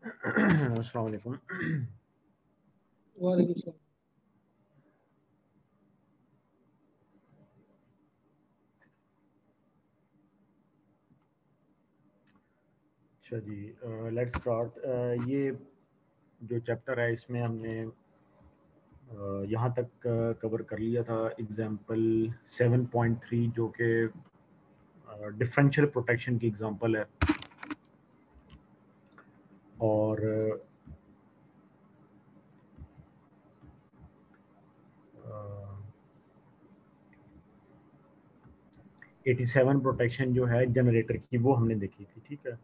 अस्सलाम वालेकुम। वालेकुम सलाम। अच्छा जी, लेट्स स्टार्ट। ये जो चैप्टर है इसमें हमने यहाँ तक कवर कर लिया था। एग्जाम्पल 7.3 जो कि डिफरेंशियल प्रोटेक्शन की एग्जांपल है, और 87 प्रोटेक्शन जो है जनरेटर की वो हमने देखी थी। ठीक है।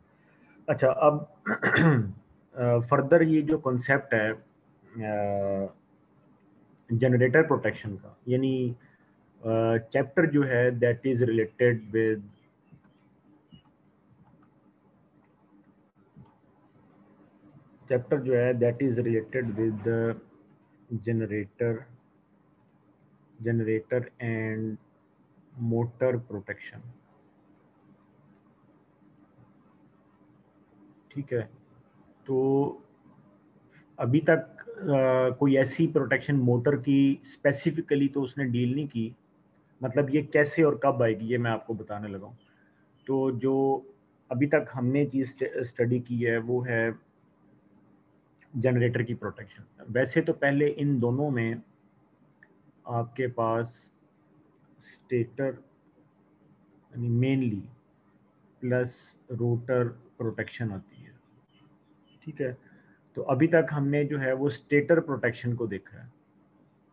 अच्छा, अब फर्दर ये जो कॉन्सेप्ट है जनरेटर प्रोटेक्शन का, यानी चैप्टर जो है that is related with chapter जो है that is related with generator generator and motor protection. ठीक है। तो अभी तक कोई ऐसी प्रोटेक्शन मोटर की स्पेसिफिकली तो उसने डील नहीं की। मतलब ये कैसे और कब आएगी ये मैं आपको बताने लगा हूँ। तो जो अभी तक हमने चीज़ स्टडी की है वो है जनरेटर की प्रोटेक्शन। वैसे तो पहले इन दोनों में आपके पास स्टेटर यानी मेनली प्लस रोटर प्रोटेक्शन आती है। ठीक है। तो अभी तक हमने जो है वो स्टेटर प्रोटेक्शन को देखा है,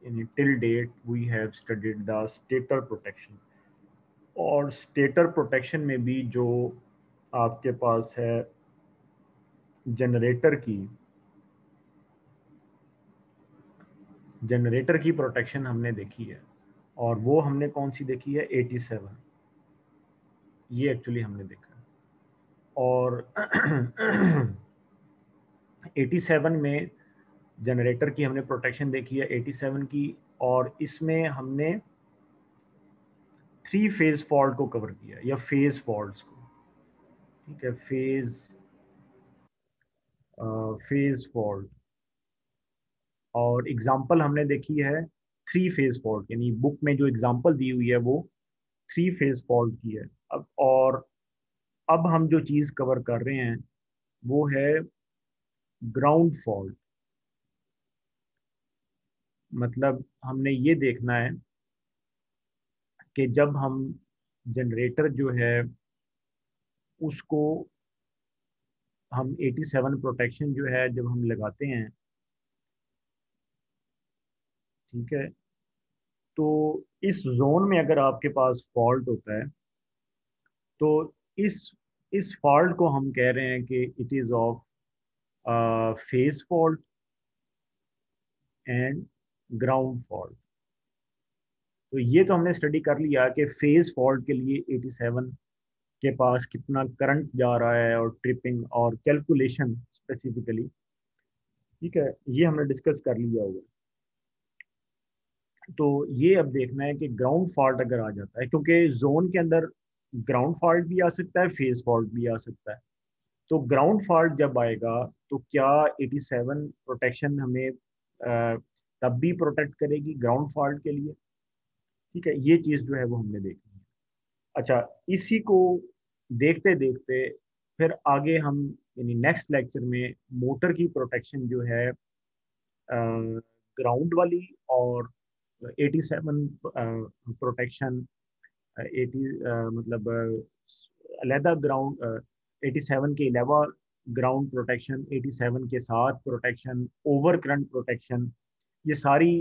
यानी till date we have studied the stator protection. और स्टेटर प्रोटेक्शन में भी जो आपके पास है जनरेटर की जनरेटर की प्रोटेक्शन हमने देखी है, और वो हमने कौन सी देखी है, 87। ये एक्चुअली हमने देखा है। और 87 में जनरेटर की हमने प्रोटेक्शन देखी है 87 की, और इसमें हमने 3 फेज फॉल्ट को कवर किया, या फेज फॉल्ट्स को। ठीक है। फेज फॉल्ट, और एग्जाम्पल हमने देखी है 3 फेज फॉल्ट, यानी बुक में जो एग्जाम्पल दी हुई है वो 3 फेज फॉल्ट की है। अब हम जो चीज़ कवर कर रहे हैं वो है ग्राउंड फॉल्ट। मतलब हमने ये देखना है कि जब हम जनरेटर जो है उसको हम 87 प्रोटेक्शन जो है जब हम लगाते हैं, ठीक है, तो इस जोन में अगर आपके पास फॉल्ट होता है तो इस इस फॉल्ट को हम कह रहे हैं कि it is of phase fault and ground fault. तो ये तो हमने स्टडी कर लिया कि फेज फॉल्ट के लिए 87 के पास कितना करंट जा रहा है, और ट्रिपिंग और कैलकुलेशन स्पेसिफिकली। ठीक है, ये हमने डिस्कस कर लिया होगा। तो ये अब देखना है कि ग्राउंड फॉल्ट अगर आ जाता है, क्योंकि जोन के अंदर ग्राउंड फॉल्ट भी आ सकता है, फेज फॉल्ट भी आ सकता है। तो ग्राउंड फॉल्ट जब आएगा तो क्या 87 प्रोटेक्शन हमें तब भी प्रोटेक्ट करेगी ग्राउंड फॉल्ट के लिए? ठीक है, ये चीज़ जो है वो हमने देखनी है। अच्छा, इसी को देखते देखते फिर आगे हम, यानी नेक्स्ट लेक्चर में मोटर की प्रोटेक्शन जो है ग्राउंड वाली, और 87 प्रोटेक्शन 80 मतलब अलहदा ग्राउंड 87 के अलावा ग्राउंड प्रोटेक्शन, 87 के साथ प्रोटेक्शन, ओवर करंट प्रोटेक्शन, ये सारी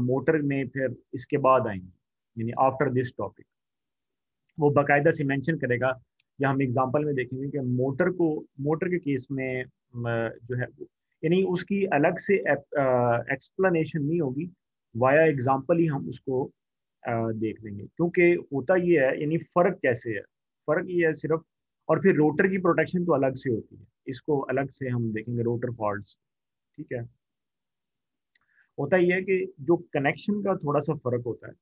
मोटर में फिर इसके बाद आएंगी, यानी आफ्टर दिस टॉपिक। वो बाकायदा से मेंशन करेगा, या हम एग्जांपल में देखेंगे कि मोटर के केस में जो है यानी उसकी अलग से एक्सप्लेनेशन नहीं होगी, वाया एग्जांपल ही हम उसको देख लेंगे। क्योंकि होता ये है, यानी फर्क कैसे है, फर्क ये है सिर्फ। और फिर रोटर की प्रोटेक्शन तो अलग से होती है, इसको अलग से हम देखेंगे, रोटर फॉल्ट्स। ठीक है। होता ये है कि जो कनेक्शन का थोड़ा सा फर्क होता है।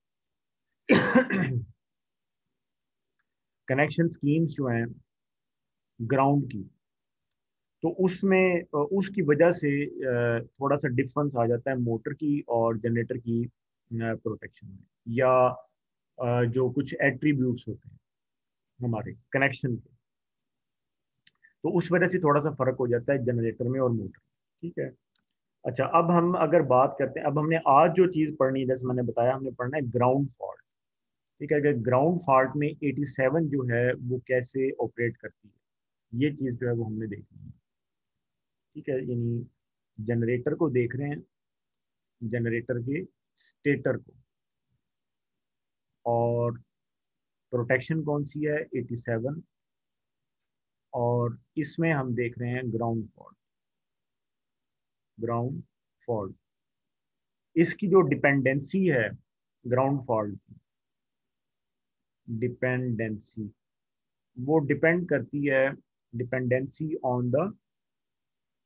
कनेक्शन स्कीम्स जो हैं ग्राउंड की, तो उसमें उसकी वजह से थोड़ा सा डिफरेंस आ जाता है मोटर की और जनरेटर की प्रोटेक्शन में, या जो कुछ एट्रीब्यूट्स होते हैं हमारे कनेक्शन के, तो उस वजह से थोड़ा सा फर्क हो जाता है जनरेटर में और मोटर। ठीक है। अच्छा, अब हम अगर बात करते हैं, अब हमने आज जो चीज़ पढ़नी है, जैसे मैंने बताया, हमने पढ़ना है ग्राउंड फॉल्ट। ठीक है, कि ग्राउंड फॉल्ट में 87 जो है वो कैसे ऑपरेट करती है, ये चीज़ जो है वो हमने देखनी है। ठीक है, यानी जनरेटर को देख रहे हैं, जनरेटर के स्टेटर को, और प्रोटेक्शन कौन सी है, 87, और इसमें हम देख रहे हैं ग्राउंड फॉल्ट। ग्राउंड फॉल्ट, इसकी जो डिपेंडेंसी है ग्राउंड फॉल्ट की, डिपेंडेंसी, वो डिपेंड करती है, dependency on the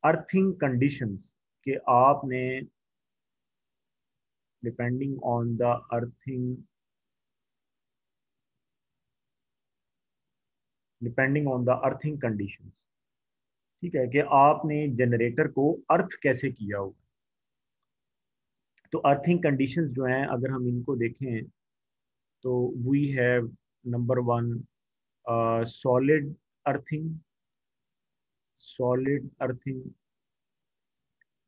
earthing conditions, कि आपने, depending on the earthing, depending on the earthing conditions. ठीक है, कि आपने जनरेटर को अर्थ कैसे किया हो। तो अर्थिंग कंडीशंस जो हैं, अगर हम इनको देखें, तो we have number one, solid earthing, solid earthing.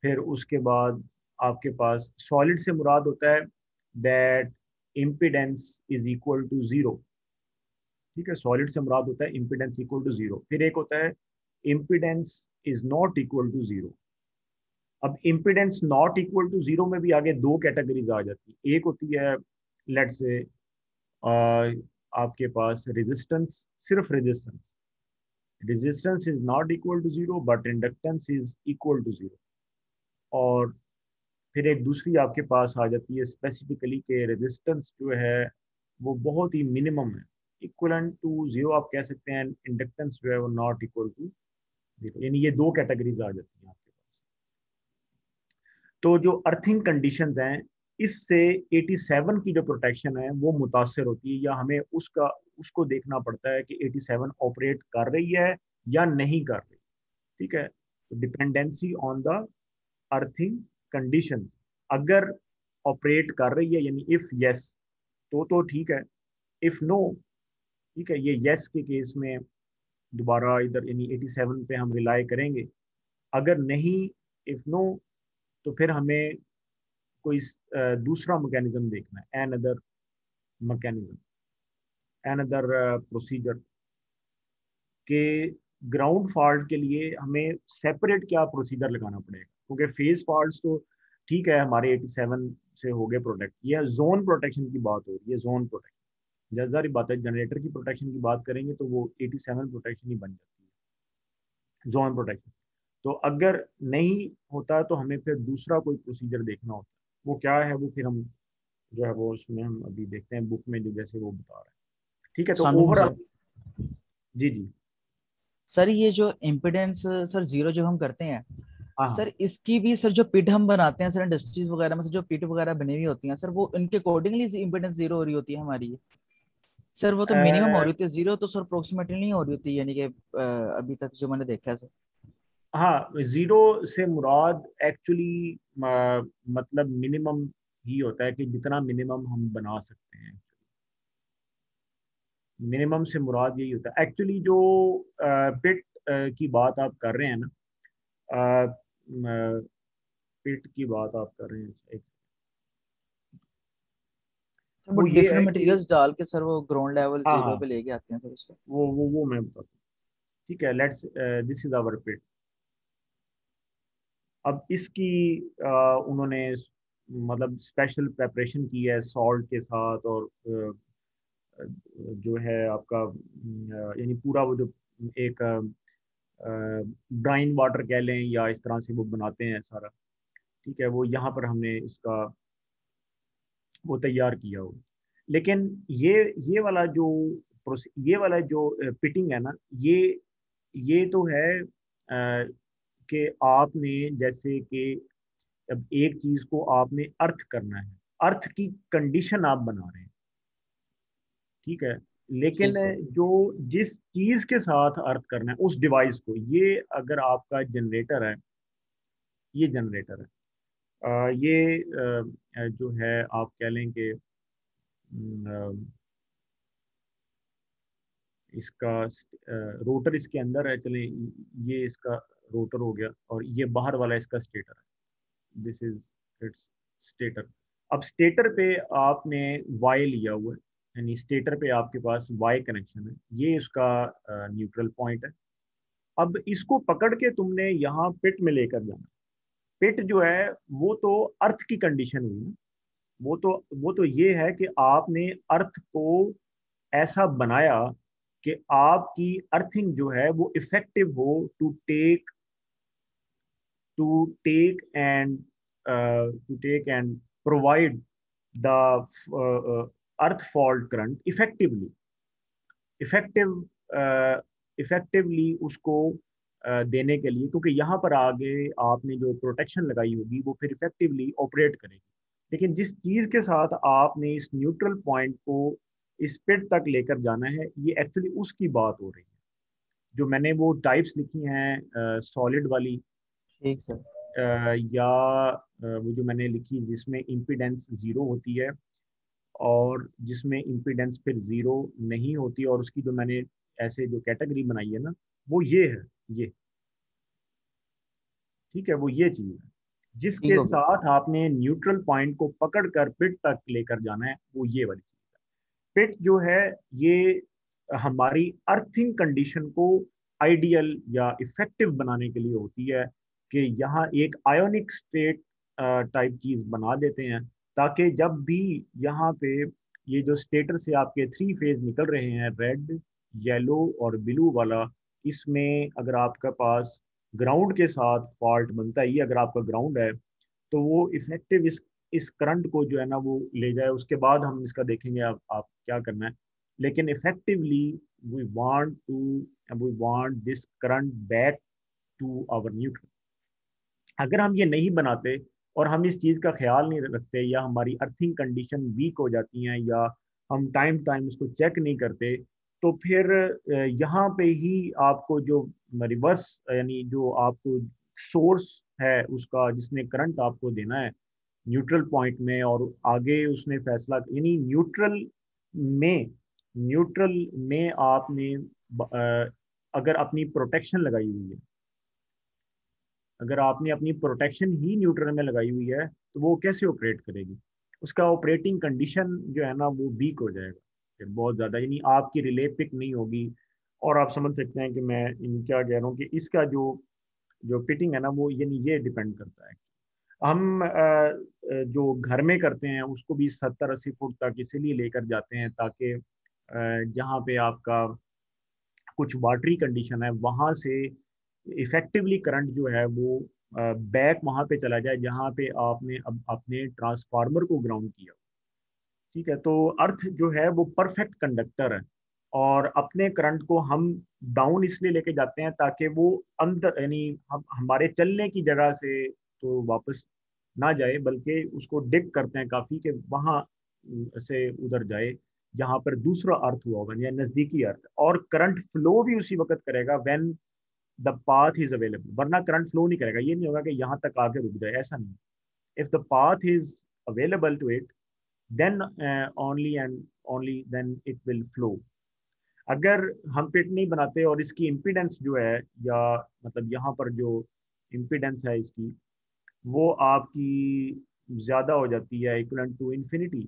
फिर उसके बाद आपके पास सॉलिड से मुराद होता है that impedance is equal to zero. ठीक है, सॉलिड से मुराद होता है इम्पिडेंस इक्वल टू जीरो। फिर एक होता है impedance is not equal to zero. अब impedance not equal to zero में भी आगे दो कैटेगरीज आ जाती है। एक होती है, लेट्स से, आपके पास रेजिस्टेंस, सिर्फ resistance, resistance is not equal to zero but inductance is equal to zero. और फिर एक दूसरी आपके पास आ जाती है स्पेसिफिकली के रेजिस्टेंस जो है वो बहुत ही मिनिमम है, इक्वलेंट टू जीरो आप कह सकते हैं, इंडक्टेंस जो है वो नॉट इक्वल टू जीरो। यानी ये दो कैटेगरीज आ जाती हैं आपके पास। तो जो अर्थिंग कंडीशंस हैं, इससे 87 की जो प्रोटेक्शन है वो मुतासर होती है, या हमें उसका, उसको देखना पड़ता है कि 87 ऑपरेट कर रही है या नहीं कर रही। ठीक है, तो dependency on the earthing conditions, अगर ऑपरेट कर रही है, यानी इफ यस तो ठीक है, इफ नो, ठीक है, ये यस के केस में दोबारा इधर यानी 87 पे हम रिलाई करेंगे। अगर नहीं, इफ नो, तो फिर हमें कोई दूसरा मैकेनिज्म देखना है, another mechanism, another procedure, के ग्राउंड फॉल्ट के लिए हमें सेपरेट क्या प्रोसीजर लगाना पड़ेगा, क्योंकि फेज फॉल्ट तो ठीक है हमारे 87 से हो गए प्रोटेक्ट, ये जोन प्रोटेक्शन की बात हो रही है, जोन प्रोटेक्शन। जैसा ही बात है, जनरेटर की प्रोटेक्शन की बात करेंगे तो वो 87 प्रोटेक्शन ही बन जाती है, जोन प्रोटेक्शन। तो अगर नहीं होता तो हमें फिर दूसरा कोई प्रोसीजर देखना होता है, वो क्या है, वो फिर हम जो है वो उसमें हम अभी देखते हैं बुक में जो जैसे वो बता रहे हैं। ठीक है, तो शामिम ओवरऑल, सर। जी जी, सर ये जो इम्पिडेंस सर जीरो जो हम करते हैं, हाँ हाँ। सर इसकी भी सर जो पिट हम बनाते हैं सर इंडस्ट्रीज वगैरह में से जो पिट वगैरह बनी हुई होती हैं सर, वो इनके अकॉर्डिंगली इम्पिडेंस जीरो हो रही होती है हमारी। सर वो तो मिनिमम हो रही होती है जीरो, तो सर अप्रोक्सीमेटली नहीं हो रही होती, यानी कि अभी तक जो मैंने देखा है सर। हाँ, जीरो से मुराद एक्चुअली मतलब मिनिमम ही होता है, कि जितना मिनिमम हम बना सकते हैं। मिनिमम से मुराद यही होता है एक्चुअली, जो पिट की बात आप कर रहे हैं ना, पिट की बात आप कर रहे हैं, सर वो वो ये है डिफरेंट कि, मटेरियल्स डाल के सर वो ग्राउंड लेवल हाँ जीरो हाँ, पे लेके आते हैं सर उसको। वो मैं बताता हूँ। ठीक है, लेट्स, दिस इज आवर पिट। अब इसकी उन्होंने मतलब स्पेशल प्रेपरेशन की है सॉल्ट के साथ, और जो है आपका यानी पूरा वो जो एक ब्राइन वाटर कह लें, या इस तरह से वो बनाते हैं सारा। ठीक है, वो यहाँ पर हमने इसका वो तैयार किया हो। लेकिन ये ये वाला जो ये वाला जो पिटिंग है ना, ये तो है कि आपने जैसे कि अब एक चीज को आपने अर्थ करना है, अर्थ की कंडीशन आप बना रहे हैं। ठीक है, लेकिन ठीक सर। जो जिस चीज के साथ अर्थ करना है उस डिवाइस को, ये अगर आपका जनरेटर है, ये जनरेटर है, ये जो है आप कह लें कि इसका रोटर इसके अंदर है, चले ये इसका रोटर हो गया और ये बाहर वाला इसका स्टेटर है। This is it's stator. अब स्टेटर पे आपने वाई लिया हुआ है, यानी स्टेटर पे आपके पास वाई कनेक्शन है, ये उसका न्यूट्रल पॉइंट है। अब इसको पकड़ के तुमने यहाँ पिट में लेकर जाना। पिट जो है वो तो अर्थ की कंडीशन हुई ना, वो तो ये है कि आपने अर्थ को ऐसा बनाया कि आपकी अर्थिंग जो है वो इफेक्टिव हो to take and provide the earth fault current effective effectively उसको देने के लिए, क्योंकि यहाँ पर आगे आपने जो प्रोटेक्शन लगाई होगी वो फिर इफेक्टिवली ऑपरेट करेगी। लेकिन जिस चीज़ के साथ आपने इस न्यूट्रल पॉइंट को इस पिट तक लेकर जाना है, ये एक्चुअली उसकी बात हो रही है। जो मैंने वो टाइप्स लिखी हैं सॉलिड वाली, ठीक सर। या वो जो मैंने लिखी जिसमें इम्पीडेंस ज़ीरो होती है और जिसमें इम्पीडेंस फिर ज़ीरो नहीं होती, और उसकी जो मैंने ऐसे जो कैटेगरी बनाई है ना, वो ये है, ये ठीक है, वो ये चीज़ है ठीक जिसके हो गया सर। साथ आपने न्यूट्रल पॉइंट को पकड़ कर पिट तक लेकर जाना है, वो ये वाली चीज़ है। पिट जो है ये हमारी अर्थिंग कंडीशन को आइडियल या इफेक्टिव बनाने के लिए होती है, कि यहाँ एक आयोनिक स्टेट टाइप चीज बना देते हैं, ताकि जब भी यहाँ पे ये जो स्टेटर से आपके थ्री फेज निकल रहे हैं, रेड, येलो और ब्लू वाला, इसमें अगर आपका पास ग्राउंड के साथ फॉल्ट बनता है, ये अगर आपका ग्राउंड है, तो वो इफेक्टिव इस करंट को जो है ना वो ले जाए। उसके बाद हम इसका देखेंगे आप क्या करना है। लेकिन effectively we want to we want this current back to our neutral. अगर हम ये नहीं बनाते और हम इस चीज़ का ख्याल नहीं रखते, या हमारी अर्थिंग कंडीशन वीक हो जाती हैं, या हम टाइम टाइम उसको चेक नहीं करते, तो फिर यहाँ पे ही आपको जो रिवर्स, यानी जो आपको सोर्स है उसका, जिसने करंट आपको देना है न्यूट्रल पॉइंट में, और आगे उसने फैसला, यानी में न्यूट्रल में आपने अगर अपनी प्रोटेक्शन लगाई हुई है, अगर आपने अपनी प्रोटेक्शन ही न्यूट्रल में लगाई हुई है, तो वो कैसे ऑपरेट करेगी? उसका ऑपरेटिंग कंडीशन जो है ना वो वीक हो जाएगा फिर बहुत ज़्यादा, यानी आपकी रिले पिक नहीं होगी। और आप समझ सकते हैं कि मैं इन क्या कह रहा हूँ, कि इसका जो जो पिटिंग है ना वो, यानी ये डिपेंड करता है। हम जो घर में करते हैं उसको भी 70-80 फुट तक इसलिए लेकर जाते हैं, ताकि जहाँ पे आपका कुछ वाटरी कंडीशन है वहाँ से इफेक्टिवली करंट जो है वो बैक वहाँ पे चला जाए जहाँ पे आपने अब अपने ट्रांसफार्मर को ग्राउंड किया। ठीक है, तो अर्थ जो है वो परफेक्ट कंडक्टर है, और अपने करंट को हम डाउन इसलिए लेके जाते हैं ताकि वो अंदर, यानी हम हमारे चलने की जगह से तो वापस ना जाए, बल्कि उसको डिग करते हैं काफी, कि वहां से उधर जाए जहां पर दूसरा अर्थ हुआ होगा या नजदीकी अर्थ, और करंट फ्लो भी उसी वक्त करेगा when the path is available. वरना करंट फ्लो नहीं करेगा, ये नहीं होगा कि यहाँ तक आके रुक जाए, ऐसा नहीं। If the path is available to it, then only and only then it will flow। अगर हम पिट नहीं बनाते और इसकी इम्पीडेंस जो है, या मतलब यहाँ पर जो इम्पीडेंस है इसकी, वो आपकी ज़्यादा हो जाती है, इक्वलेंट टू इन्फिनिटी,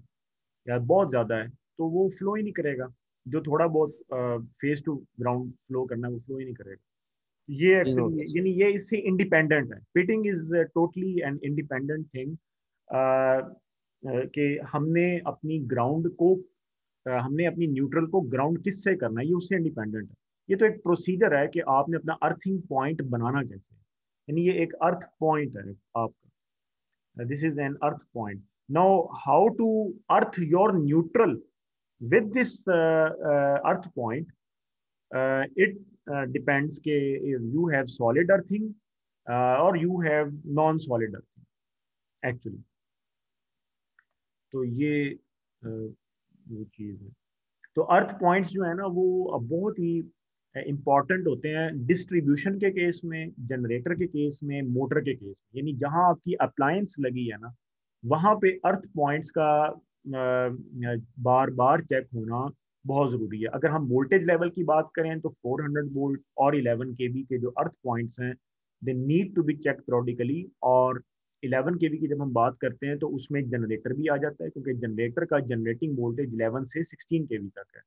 या बहुत ज़्यादा है, तो वो फ्लो ही नहीं करेगा। जो थोड़ा बहुत फेस टू ग्राउंड फ्लो करना है वो फ्लो ही नहीं करेगा। ये ठीक हो एक्चुअली, गया सर। यानी ये इससे इंडिपेंडेंट है। Pitting is totally an independent thing, कि हमने अपनी ग्राउंड को हमने अपनी न्यूट्रल को ग्राउंड किससे करना है, ये उससे इंडिपेंडेंट है। ये तो एक प्रोसीजर है कि आपने अपना अर्थिंग पॉइंट बनाना कैसे है। यानी ये एक अर्थ पॉइंट है आपका, this is an earth point. Now how to earth your neutral with this earth point, it depends कि if you have solid earthing or you have non-solid earthing actually। तो ये वो चीज़ है। तो अर्थ पॉइंट्स जो है ना वो बहुत ही इंपॉर्टेंट होते हैं डिस्ट्रीब्यूशन के केस में, जनरेटर के केस में, मोटर के केस में। यानी जहां आपकी अप्लायंस लगी है ना, वहां पे अर्थ पॉइंट्स का बार बार चेक होना बहुत ज़रूरी है। अगर हम वोल्टेज लेवल की बात करें तो 400 वोल्ट और 11 केवी के जो अर्थ पॉइंट्स हैं they need to be check periodically। और 11 केवी की जब हम बात करते हैं तो उसमें एक जनरेटर भी आ जाता है, क्योंकि जनरेटर का जनरेटिंग वोल्टेज 11 से 16 केवी तक है।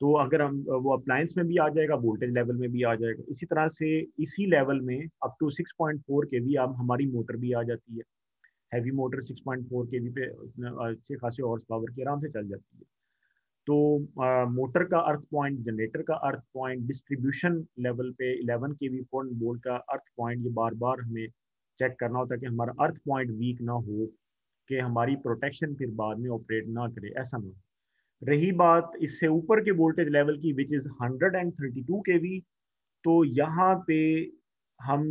तो अगर हम वो अप्लायंस में भी आ जाएगा, वोल्टेज लेवल में भी आ जाएगा। इसी तरह से इसी लेवल में अप टू 6.4 केवी अब हमारी मोटर भी आ जाती है। हैवी मोटर 6.4 केवी पे अच्छे खासे हॉर्स पावर की आराम से चल जाती है। तो मोटर का अर्थ पॉइंट, जनरेटर का अर्थ पॉइंट, डिस्ट्रीब्यूशन लेवल पे 11 केवी 400 वोल्ट का अर्थ पॉइंट, ये बार बार हमें चेक करना होता है कि हमारा अर्थ पॉइंट वीक ना हो, कि हमारी प्रोटेक्शन फिर बाद में ऑपरेट ना करे, ऐसा ना हो। रही बात इससे ऊपर के वोल्टेज लेवल की विच इज़ 132 केवी, तो यहाँ पे हम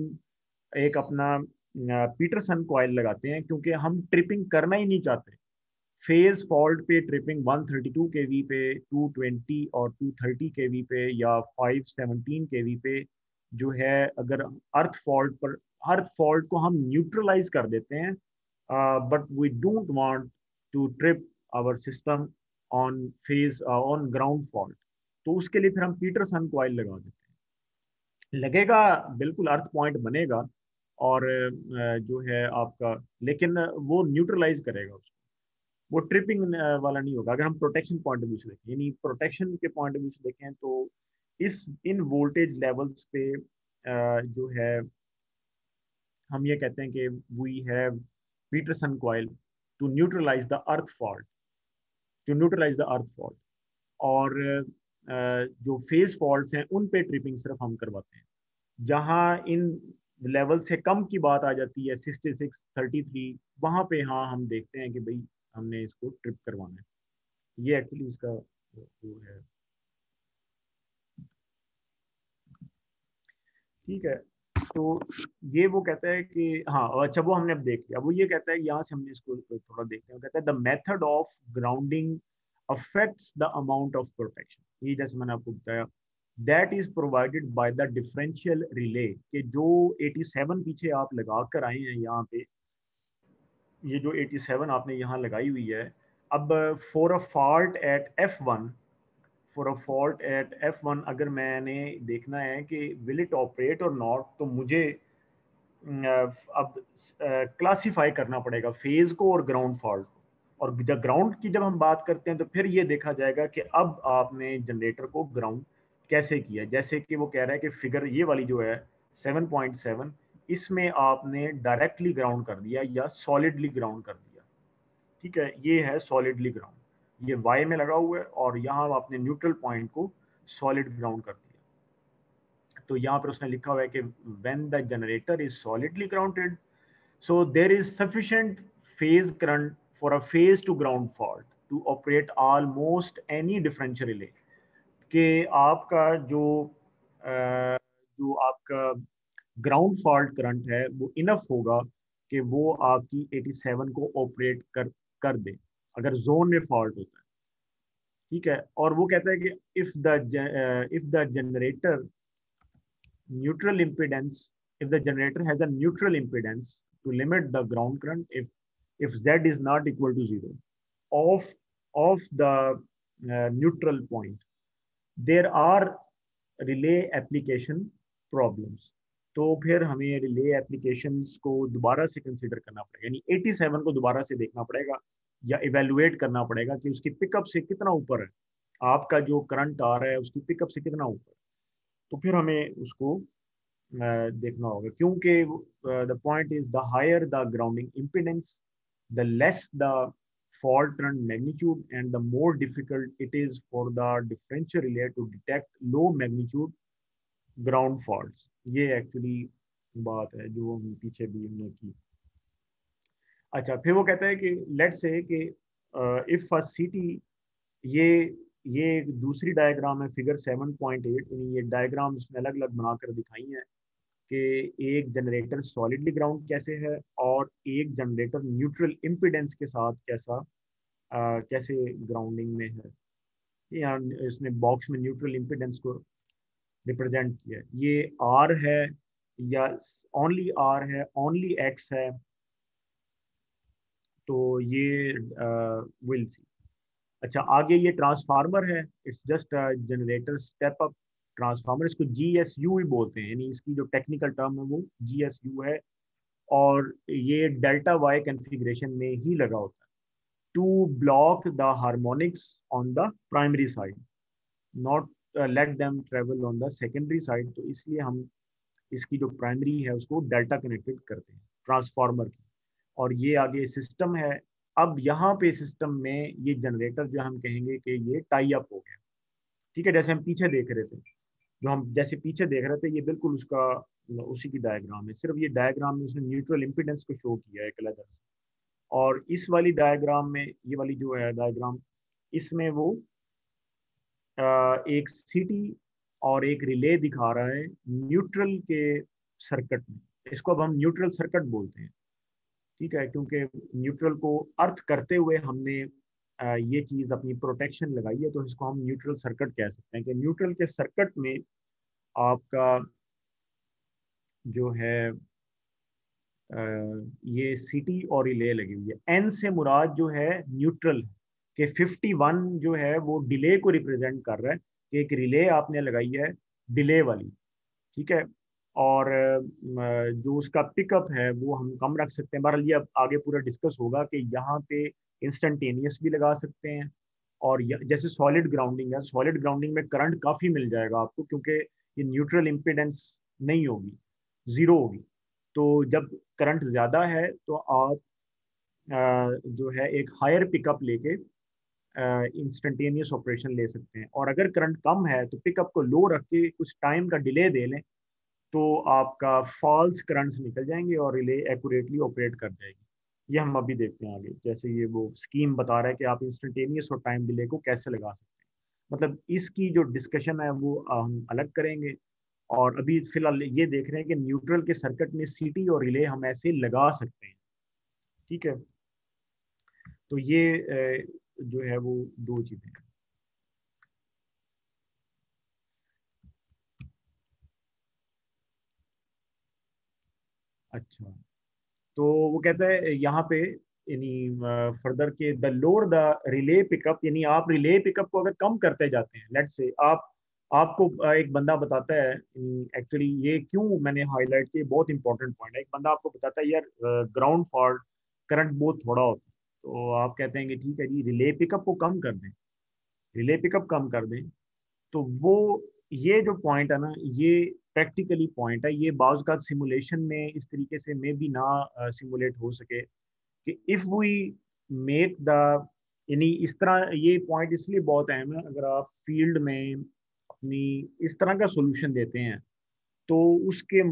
एक अपना पीटरसन कॉइल लगाते हैं, क्योंकि हम ट्रिपिंग करना ही नहीं चाहते। फेज फॉल्ट पे ट्रिपिंग 132 केवी पे, 220 और 230 केवी पे या 517 केवी पे जो है, अगर अर्थ फॉल्ट को हम न्यूट्रलाइज कर देते हैं, but we don't want to trip our system on phase on ground fault, तो उसके लिए फिर हम पीटरसन कॉइल लगा देते हैं। लगेगा, बिल्कुल अर्थ पॉइंट बनेगा और जो है आपका, लेकिन वो न्यूट्रलाइज करेगा उसको, वो ट्रिपिंग वाला नहीं होगा। अगर हम प्रोटेक्शन पॉइंट ऑफ व्यू से देखें, यानी प्रोटेक्शन के पॉइंट ऑफ व्यू से देखें, तो इस इन वोल्टेज लेवल्स पे जो है हम ये कहते हैं कि we have Petersen coil to neutralise the earth fault, to neutralise the earth fault. और जो फेज फॉल्ट्स हैं उन पे ट्रिपिंग सिर्फ हम करवाते हैं। जहाँ इन लेवल से कम की बात आ जाती है 66, 33, वहाँ पे हाँ हम देखते हैं कि भाई हमने इसको ट्रिप करवाना है। ये एक्चुअली इसका वो है। ठीक है। तो ये वो कहता है कि हाँ, अच्छा वो हमने अब देख लिया। वो ये कहता है, यहाँ से हमने इसको थोड़ा देखते हैं। कहता है the method of grounding affects the amount of protection. ये जैसे मैंने आपको बताया, that is provided by the differential relay, कि जो 87 पीछे आप लगा कर आए हैं यहाँ पे, ये जो 87 आपने यहाँ लगाई हुई है। अब for a fault at F1, for a fault at F1 अगर मैंने देखना है कि will it operate or not, तो मुझे अब क्लासिफाई करना पड़ेगा फेज को और ग्राउंड फॉल्ट को। और जब ग्राउंड की जब हम बात करते हैं तो फिर ये देखा जाएगा कि अब आपने जनरेटर को ग्राउंड कैसे किया। जैसे कि वो कह रहा है कि फिगर ये वाली जो है 7.7, इसमें आपने डायरेक्टली ग्राउंड कर दिया या सॉलिडली ग्राउंड कर दिया। ठीक है, ये है सॉलिडली ग्राउंड, ये वाई में लगा हुआ है और यहाँ आपने न्यूट्रल पॉइंट को सॉलिड ग्राउंड कर दिया। तो यहाँ पर उसने लिखा हुआ है कि when the generator is solidly grounded, so there is sufficient phase current for a phase to ground fault to operate almost any differential relay. कि आपका जो आपका ग्राउंड फॉल्ट करंट है वो इनफ होगा कि वो आपकी 87 को ऑपरेट कर दे, अगर जोन में फॉल्ट होता है। ठीक है। और वो कहता है कि if the generator neutral impedance, if the generator has a neutral impedance to limit the ground current, if Z is not equal to 0 of the neutral point, there are relay application problems। तो फिर हमें relay applications को दोबारा से consider करना पड़ेगा, यानी 87 को दोबारा से देखना पड़ेगा या इवेलुएट करना पड़ेगा कि उसकी पिकअप से कितना ऊपर है, आपका जो करंट आ रहा है उसकी पिकअप से कितना ऊपर। तो फिर हमें उसको देखना होगा, क्योंकि the point is the higher the grounding impedance, the less the fault current magnitude and the more difficult it is for the differential relay to detect low magnitude ground faults। ये एक्चुअली बात है जो हम पीछे भी हमने की। अच्छा, फिर वो कहता है कि लेट से कि इफ अ सिटी, ये ये एक दूसरी डायग्राम है फिगर 7.8, यानी ये डायग्राम उसने अलग अलग बनाकर दिखाई है कि एक जनरेटर सॉलिडली ग्राउंड कैसे है और एक जनरेटर न्यूट्रल इम्पिडेंस के साथ कैसे ग्राउंडिंग में है। यहाँ इसने बॉक्स में न्यूट्रल इम्पिडेंस को रिप्रेजेंट किया है। ये आर है या ओनली आर है, ओनली एक्स है, तो ये विल सी। अच्छा, आगे ये ट्रांसफार्मर है, it's just generator step up transformer, इसको GSU ही बोलते हैं, यानी इसकी जो टेक्निकल टर्म है वो GSU है। और ये डेल्टा वाई कन्फिग्रेशन में ही लगा होता है to block the harmonics on the primary side, not let them travel on the secondary side. तो इसलिए हम इसकी जो प्राइमरी है उसको डेल्टा कनेक्टेड करते हैं ट्रांसफार्मर की। और ये आगे सिस्टम है। अब यहाँ पे सिस्टम में ये जनरेटर जो हम कहेंगे कि ये टाई अप हो गया, ठीक है। जैसे हम पीछे देख रहे थे, जो हम जैसे पीछे देख रहे थे, ये बिल्कुल उसका उसी की डायग्राम है, सिर्फ ये डायग्राम में उसने न्यूट्रल इम्पिडेंस को शो किया है एक अलग से। और इस वाली डायग्राम में, ये वाली जो है डायग्राम, इसमें वो एक सिटी और एक रिले दिखा रहा है न्यूट्रल के सर्किट में। इसको अब हम न्यूट्रल सर्किट बोलते हैं, ठीक है, क्योंकि न्यूट्रल को अर्थ करते हुए हमने ये चीज़ अपनी प्रोटेक्शन लगाई है, तो इसको हम न्यूट्रल सर्किट कह सकते हैं। कि न्यूट्रल के सर्किट में आपका जो है ये सिटी और रिले लगी हुई है। एन से मुराद जो है न्यूट्रल के 51 जो है वो डिले को रिप्रेजेंट कर रहा है, कि एक रिले आपने लगाई है डिले वाली, ठीक है। और जो उसका पिकअप है वो हम कम रख सकते हैं। बहरहाल ये अब आगे पूरा डिस्कस होगा कि यहाँ पे इंस्टेंटेनियस भी लगा सकते हैं। और जैसे सॉलिड ग्राउंडिंग है, सॉलिड ग्राउंडिंग में करंट काफ़ी मिल जाएगा आपको, क्योंकि ये न्यूट्रल इम्पिडेंस नहीं होगी, ज़ीरो होगी। तो जब करंट ज़्यादा है तो आप जो है एक हायर पिकअप लेके इंस्टेंटेनियस ऑपरेशन ले सकते हैं। और अगर करंट कम है तो पिकअप को लो रख के कुछ टाइम का डिले दे लें, तो आपका फॉल्स करंट्स निकल जाएंगे और रिले एक्यूरेटली ऑपरेट कर जाएगी। ये हम अभी देखते हैं आगे, जैसे ये वो स्कीम बता रहा है कि आप इंस्टेंटेनियस और टाइम डिले को कैसे लगा सकते हैं। मतलब इसकी जो डिस्कशन है वो हम अलग करेंगे। और अभी फिलहाल ये देख रहे हैं कि न्यूट्रल के सर्किट में सिटी और रिले हम ऐसे लगा सकते हैं, ठीक है। तो ये जो है वो दो चीजें हैं। अच्छा, तो वो कहता है यहाँ पे, यानी फर्दर के the lower the relay pickup, यानी आप रिले पिकअप को अगर कम करते जाते हैं, लेट्स से आपको एक बंदा बताता है, एक्चुअली ये क्यों मैंने हाईलाइट किया, बहुत इंपॉर्टेंट पॉइंट है। एक बंदा आपको बताता है यार ग्राउंड फॉल्ट करंट बहुत थोड़ा होता है, तो आप कहते हैं कि ठीक है जी रिले पिकअप को कम कर दें, रिले पिकअप कम कर दें। तो वो ये जो पॉइंट है ना, ये प्रैक्टिकली पॉइंट है। ये बाज़ का सिमुलेशन में इस तरीके से मे भी ना सिमुलेट हो सके, कि इफ़ वी मेक द, यानी इस तरह ये पॉइंट इसलिए बहुत अहम है। अगर आप फील्ड में अपनी इस तरह का सोल्यूशन देते हैं, तो उसके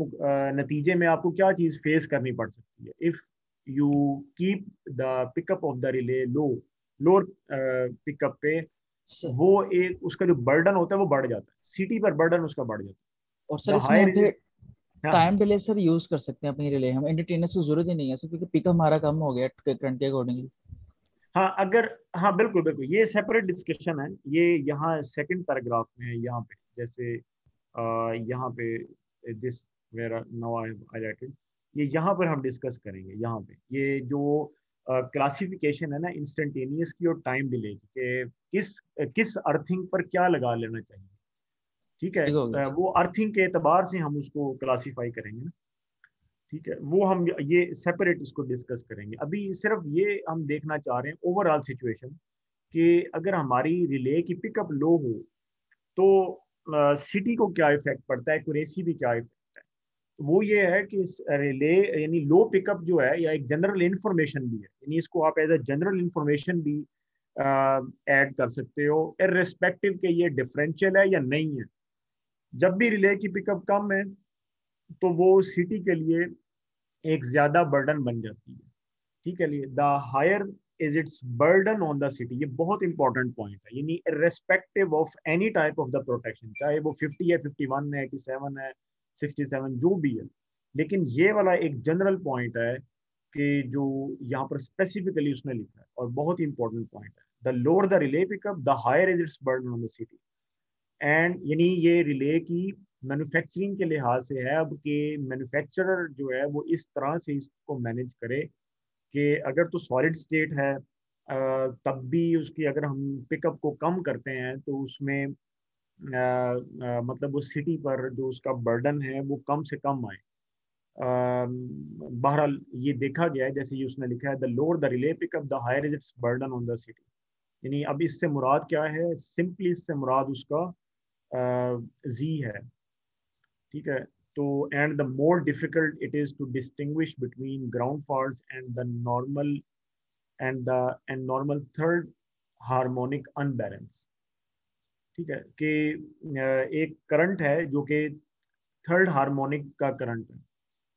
नतीजे में आपको क्या चीज़ फेस करनी पड़ सकती है। If you keep the pickup of the relay low, lower pickup पे, सर, वो एक उसका जो बर्डन होता है वो बढ़ जाता है, सिटी पर बर्डन उसका बढ़ जाता और है। सर द इसमें हम हायर फिर इज, हाँ हाँ टाइम डिले सर यूज कर सकते हैं अपनी रिले, हम एंटरटेनमेंट की जरूरत ही नहीं है सर, क्योंकि पिक हमारा कम हो गया करंट के अकॉर्डिंगली। हाँ, अगर, हाँ बिल्कुल बिल्कुल, ये सेपरेट डिस्कशन है। ये यहाँ सेकंड पैराग्राफ में है, यहाँ पे जैसे यहाँ पे this where now I have highlighted, ये यहाँ पर हम डिस्कस करेंगे। यहाँ पे ये जो क्लासिफिकेशन है ना इंस्टेंटेनियस की और टाइम डिले की, कि किस किस अर्थिंग पर क्या लगा लेना चाहिए, ठीक है। ठीक हो गया वो अर्थिंग के एतबार से हम उसको क्लासीफाई करेंगे ना, ठीक है। वो हम ये सेपरेट इसको डिस्कस करेंगे। अभी सिर्फ ये हम देखना चाह रहे हैं ओवरऑल सिचुएशन, कि अगर हमारी रिले की पिकअप लो हो तो सिटी को क्या इफेक्ट पड़ता है, एक्यूरेसी भी क्या इफेक्ट है। वो ये है कि रिले, यानी लो पिकअप जो है, या एक जनरल इंफॉर्मेशन भी है, यानी इसको आप एज ए जनरल इंफॉर्मेशन भी ऐड कर सकते हो, इर्रेस्पेक्टिव के ये डिफरेंशियल है या नहीं है। जब भी रिले की पिकअप कम है, तो वो सिटी के लिए एक ज्यादा बर्डन बन जाती है, ठीक है। लिए the higher is its burden on the CT, ये बहुत इंपॉर्टेंट पॉइंट है। यानी irrespective of any type of the protection, चाहे वो 50 है, 51 है, 87 है, 67 जो भी है, लेकिन ये वाला एक जनरल पॉइंट है कि जो यहाँ पर स्पेसिफिकली उसने लिखा है, और बहुत इंपॉर्टेंट पॉइंट है। The lower the relay pickup the higher is its burden on the CT. And यानी ये रिले की मैन्युफैक्चरिंग के लिहाज से है अब कि मैन्युफैक्चरर जो है वो इस तरह से इसको मैनेज करे कि अगर तो सॉलिड स्टेट है तब भी उसकी अगर हम पिकअप को कम करते हैं तो उसमें मतलब उस सिटी पर जो उसका बर्डन है वो कम से कम आए। बहरहाल ये देखा गया है, जैसे ये उसने लिखा है, the lower the relay pickup the higher is its burden on the CT. यानी अब इससे मुराद क्या है, सिंपली इससे मुराद उसका जी है, ठीक है। तो and the more difficult it is to distinguish between ground faults and the normal and normal third harmonic unbalance. ठीक है कि एक करंट है जो कि थर्ड हार्मोनिक का करंट है,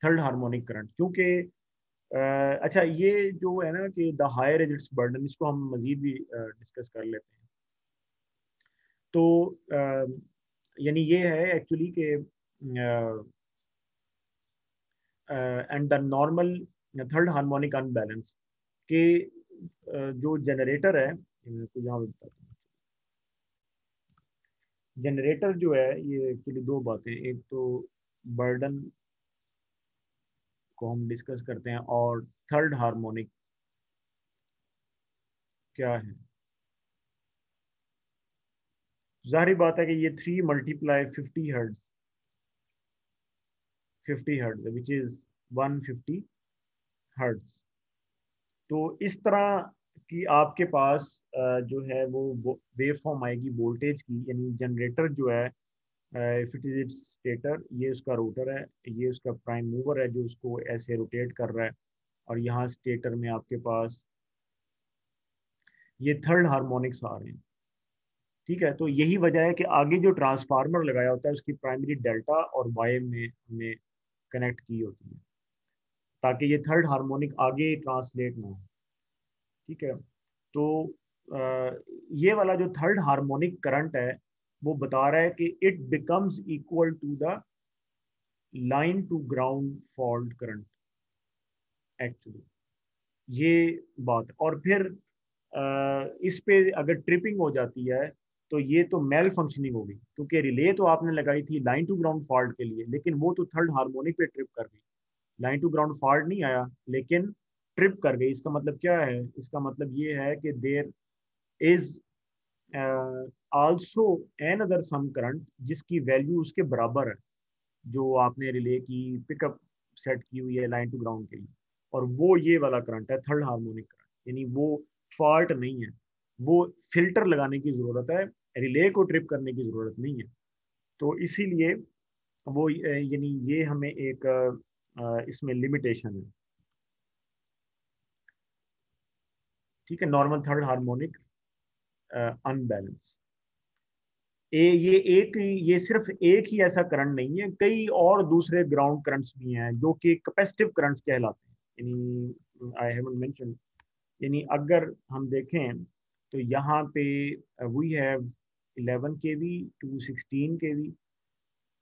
थर्ड हार्मोनिक करंट, क्योंकि अच्छा ये जो है ना कि the higher is its burden, इसको हम मजीद भी डिस्कस कर लेते हैं। तो यानी ये है एक्चुअली कि and the normal third harmonic unbalance के जो जनरेटर है, तो यहाँ बताता हूँ। जनरेटर जो है ये एक्चुअली दो बातें, एक तो बर्डन को हम डिस्कस करते हैं और थर्ड हार्मोनिक क्या है। जाहिर बात है कि ये 3 multiply 50 hertz, 50 hertz which is 150 hertz. तो इस तरह की आपके पास जो है वो वेव फॉर्म आएगी वोल्टेज की, यानी जनरेटर जो है if it is it's stator, ये उसका रोटर है, ये उसका प्राइम मूवर है जो उसको ऐसे रोटेट कर रहा है, और यहाँ स्टेटर में आपके पास ये थर्ड हार्मोनिक्स आ रहे हैं। ठीक है, तो यही वजह है कि आगे जो ट्रांसफार्मर लगाया होता है उसकी प्राइमरी डेल्टा और वाई में हमने कनेक्ट की होती है ताकि ये थर्ड हार्मोनिक आगे ट्रांसलेट ना हो। ठीक है, तो ये वाला जो थर्ड हार्मोनिक करंट है वो बता रहा है कि it becomes equal to the line to ground fault current actually, ये बात। और फिर इस पे अगर ट्रिपिंग हो जाती है तो ये तो मेल फंक्शनिंग होगी, क्योंकि रिले तो आपने लगाई थी लाइन टू ग्राउंड फॉल्ट के लिए, लेकिन वो तो थर्ड हार्मोनिक पे ट्रिप कर गई, लाइन टू ग्राउंड फॉल्ट नहीं आया लेकिन ट्रिप कर गई। इसका मतलब क्या है, इसका मतलब ये है कि there is also another some current जिसकी वैल्यू उसके बराबर है जो आपने रिले की पिकअप सेट की हुई है लाइन टू ग्राउंड के लिए, और वो ये वाला करंट है थर्ड हार्मोनिक करंट। यानी वो फॉल्ट नहीं है, वो फिल्टर लगाने की जरूरत है, रिले को ट्रिप करने की जरूरत नहीं है। तो इसीलिए वो यानी ये हमें एक इसमें लिमिटेशन है। ठीक है, नॉर्मल थर्ड हार्मोनिक अनबैलेंस। ये एक ही, ये सिर्फ एक ही ऐसा करंट नहीं है, कई और दूसरे ग्राउंड करंट्स भी हैं जो कि कैपेसिटिव करंट्स कहलाते हैं। यानी आई हैवंट मेंशन, यानी अगर हम देखें तो यहाँ पे वी हैव 11 केवी टू 16 केवी,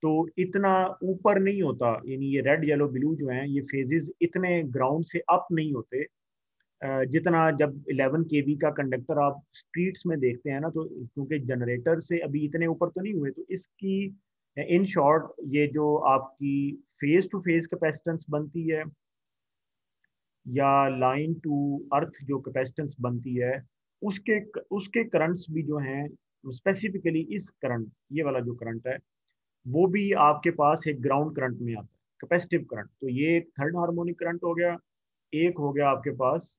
तो इतना ऊपर नहीं होता, यानी ये रेड येलो ब्लू जो हैं ये फेजेस इतने ग्राउंड से अप नहीं होते जितना जब 11 केवी का कंडक्टर आप स्ट्रीट्स में देखते हैं ना, तो क्योंकि जनरेटर से अभी इतने ऊपर तो नहीं हुए, तो इसकी इन शॉर्ट ये जो आपकी फेज टू फेज कैपेसिटेंस बनती है या लाइन टू अर्थ जो कैपेसिटेंस बनती है, उसके उसके करंट्स भी जो हैं स्पेसिफिकली इस करंट, ये वाला जो करंट है वो भी आपके पास एक ग्राउंड करंट में आता है, कैपेसिटिव करंट। तो ये एक थर्ड हार्मोनिक करंट हो गया, एक हो गया आपके पास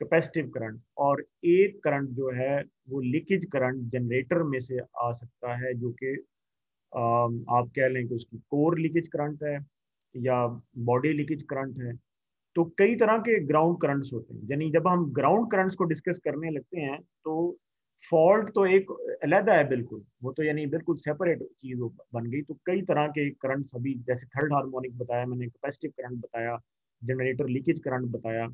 कैपेसिटिव करंट, और एक करंट जो है वो लीकेज करंट जनरेटर में से आ सकता है जो कि आप कह लें कि उसकी कोर लीकेज करंट है या बॉडी लीकेज करंट है। तो कई तरह के ग्राउंड करंट्स होते हैं, यानी जब हम ग्राउंड करंट्स को डिस्कस करने लगते हैं तो फॉल्ट तो एक अलग है बिल्कुल, वो तो यानी बिल्कुल सेपरेट चीज बन गई। तो कई तरह के करंट्स अभी जैसे थर्ड हार्मोनिक बताया मैंने, कैपेसिटिव करंट बताया, जनरेटर लीकेज करंट बताया,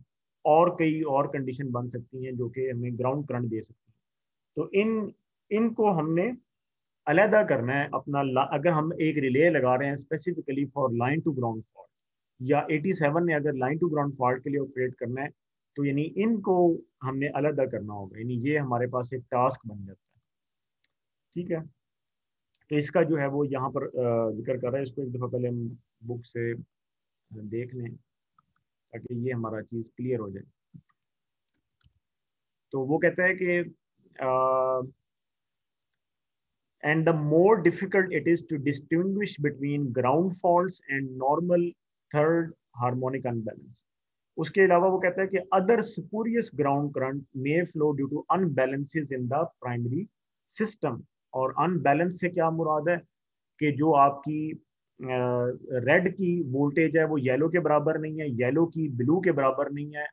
और कई और कंडीशन बन सकती हैं जो कि हमें ग्राउंड करंट दे सकती हैं। तो इनको हमने अलहदा करना है अपना। अगर हम एक रिले लगा रहे हैं specifically for line to ground fault, या 87 ने अगर लाइन टू ग्राउंड फॉल्ट के लिए ऑपरेट करना है, तो यानी इनको हमने अलग करना होगा, यानी ये हमारे पास एक टास्क बन जाता है। ठीक है, तो इसका जो है वो यहाँ पर जिक्र कर रहा है, इसको एक दफ़ा पहले हम बुक से देख लें ताकि ये हमारा चीज़ क्लियर हो जाए। तो वो कहता है कि and the more difficult it is to distinguish between ground faults and normal third harmonic unbalance. उसके अलावा वो कहता है कि other spurious ground current may flow due to unbalances in the primary system। और unbalance से क्या मुराद है कि जो आपकी रेड की वोल्टेज है वो येलो के बराबर नहीं है, येलो की ब्लू के बराबर नहीं है,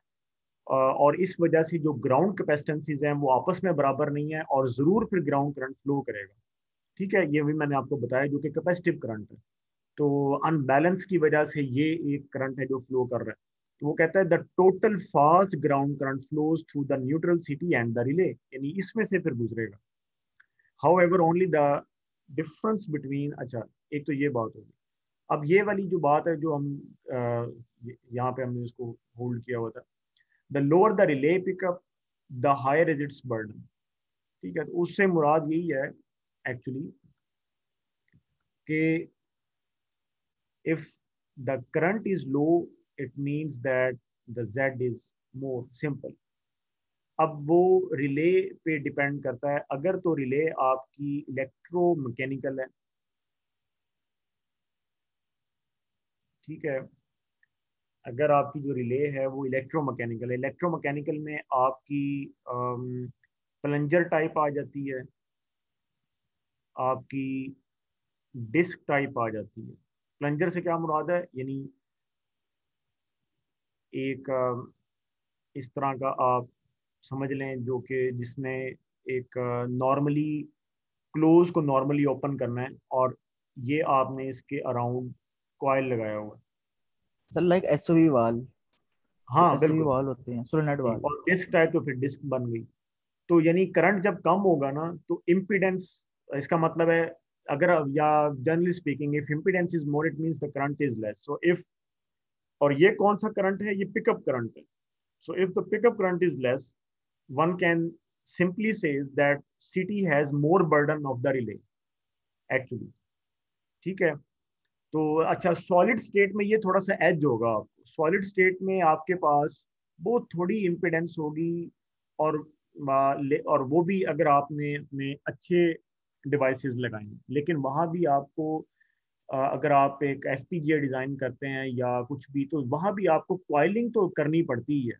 और इस वजह से जो ग्राउंड कैपेसिटेंसीज हैं वो आपस में बराबर नहीं है और ज़रूर फिर ग्राउंड करंट फ्लो करेगा। ठीक है, ये भी मैंने आपको बताया जो कि कैपेसिटिव करंट है। तो अनबैलेंस की वजह से ये एक करंट है जो फ्लो कर रहा है। तो वो कहता है the total fast ground current flows through the neutral city and the relay, यानी इसमें से फिर गुजरेगा। How ever only the difference between, अच्छा एक तो ये बात होगी। अब ये वाली जो बात है जो हम यहाँ पे हमने इसको होल्ड किया हुआ था, the lower the relay pickup the higher is its burden. ठीक है, तो उससे मुराद यही है एक्चुअली कि if the current is low it means that the Z is more simple। अब वो रिले पे डिपेंड करता है, अगर तो रिले आपकी इलेक्ट्रोमैकेनिकल है, ठीक है, अगर आपकी जो रिले है वो इलेक्ट्रोमैकेनिकल है, इलेक्ट्रोमैकेनिकल में आपकी प्लंजर टाइप आ जाती है, आपकी डिस्क टाइप आ जाती है। प्लंजर से क्या मुराद है, यानी एक इस तरह का आप समझ लें जो कि जिसने एक नॉर्मली क्लोज को नॉर्मली ओपन करना है और ये आपने इसके अराउंड कॉइल लगाया हुआ है। सर लाइक एसओवी वाल, जो हाँ एसओवी बिल्कुल, वाल होते हैं, सोलेनोइड जी, वाल। और डिस्क टाइप तो फिर डिस्क बन गई। तो यानी करंट जब कम होगा ना तो इम्पीडेंस, इसका मतलब है अगर, या generally speaking if impedance is more it means the current is less. So if, और ये कौन सा करंट है, ये पिकअप करंट है। So if the pickup current is less one can simply say that city has more burden of the relay actually। ठीक है, तो अच्छा सॉलिड स्टेट में ये थोड़ा सा एज होगा आपको, सॉलिड स्टेट में आपके पास बहुत थोड़ी इम्पिडेंस होगी, और और वो भी अगर आपने अपने अच्छे डिवाइसेस लगाए, लेकिन वहाँ भी आपको अगर आप एक एफपीजीए डिज़ाइन करते हैं या कुछ भी, तो वहाँ भी आपको कॉइलिंग तो करनी पड़ती ही है।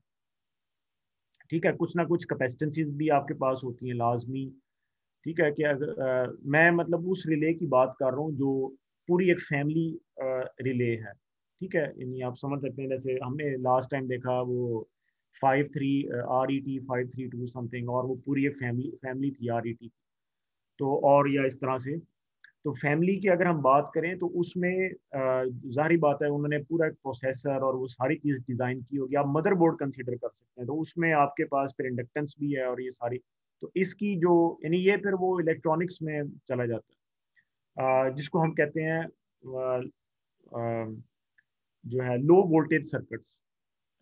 ठीक है, कुछ ना कुछ कैपेसिटेंसीज भी आपके पास होती हैं लाजमी। ठीक है कि अगर मैं मतलब उस रिले की बात कर रहा हूँ जो पूरी एक फैमिली रिले है। ठीक है, यानी आप समझ सकते हैं जैसे हमने लास्ट टाइम देखा वो 53 RET 532 समथिंग, और वो पूरी एक फैमिली फैमिली थी RET। तो और या इस तरह से, तो फैमिली की अगर हम बात करें तो उसमें जाहिर बात है उन्होंने पूरा एक प्रोसेसर और वो सारी चीज़ डिज़ाइन की होगी। आप मदरबोर्ड कंसीडर कर सकते हैं, तो उसमें आपके पास फिर इंडक्टेंस भी है और ये सारी, तो इसकी जो, यानी ये फिर वो इलेक्ट्रॉनिक्स में चला जाता है, जिसको हम कहते हैं जो है लो वोल्टेज सर्किट्स,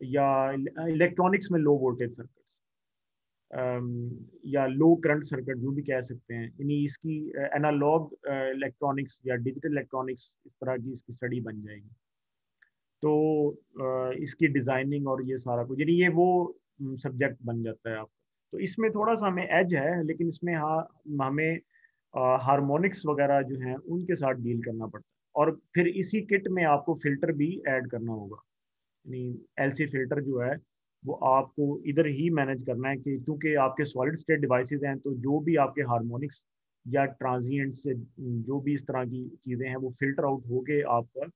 या इलेक्ट्रॉनिक्स में लो वोल्टेज सर्किट्स, या लो करंट सर्किट जो भी कह सकते हैं। यानी इसकी एनालॉग इलेक्ट्रॉनिक्स या डिजिटल इलेक्ट्रॉनिक्स इस तरह की इसकी स्टडी बन जाएगी। तो इसकी डिज़ाइनिंग और ये सारा कुछ, यानी ये वो सब्जेक्ट बन जाता है आपका। तो इसमें थोड़ा सा हमें एज है, लेकिन इसमें हाँ हमें हारमोनिक्स वगैरह जो हैं उनके साथ डील करना पड़ता है, और फिर इसी किट में आपको फिल्टर भी ऐड करना होगा। यानी एलसी फिल्टर जो है वो आपको इधर ही मैनेज करना है कि चूंकि आपके सॉलिड स्टेट डिवाइसेस हैं, तो जो भी आपके हारमोनिक्स या ट्रांजिएंट से जो भी इस तरह की चीज़ें हैं वो फिल्टर आउट होके आपका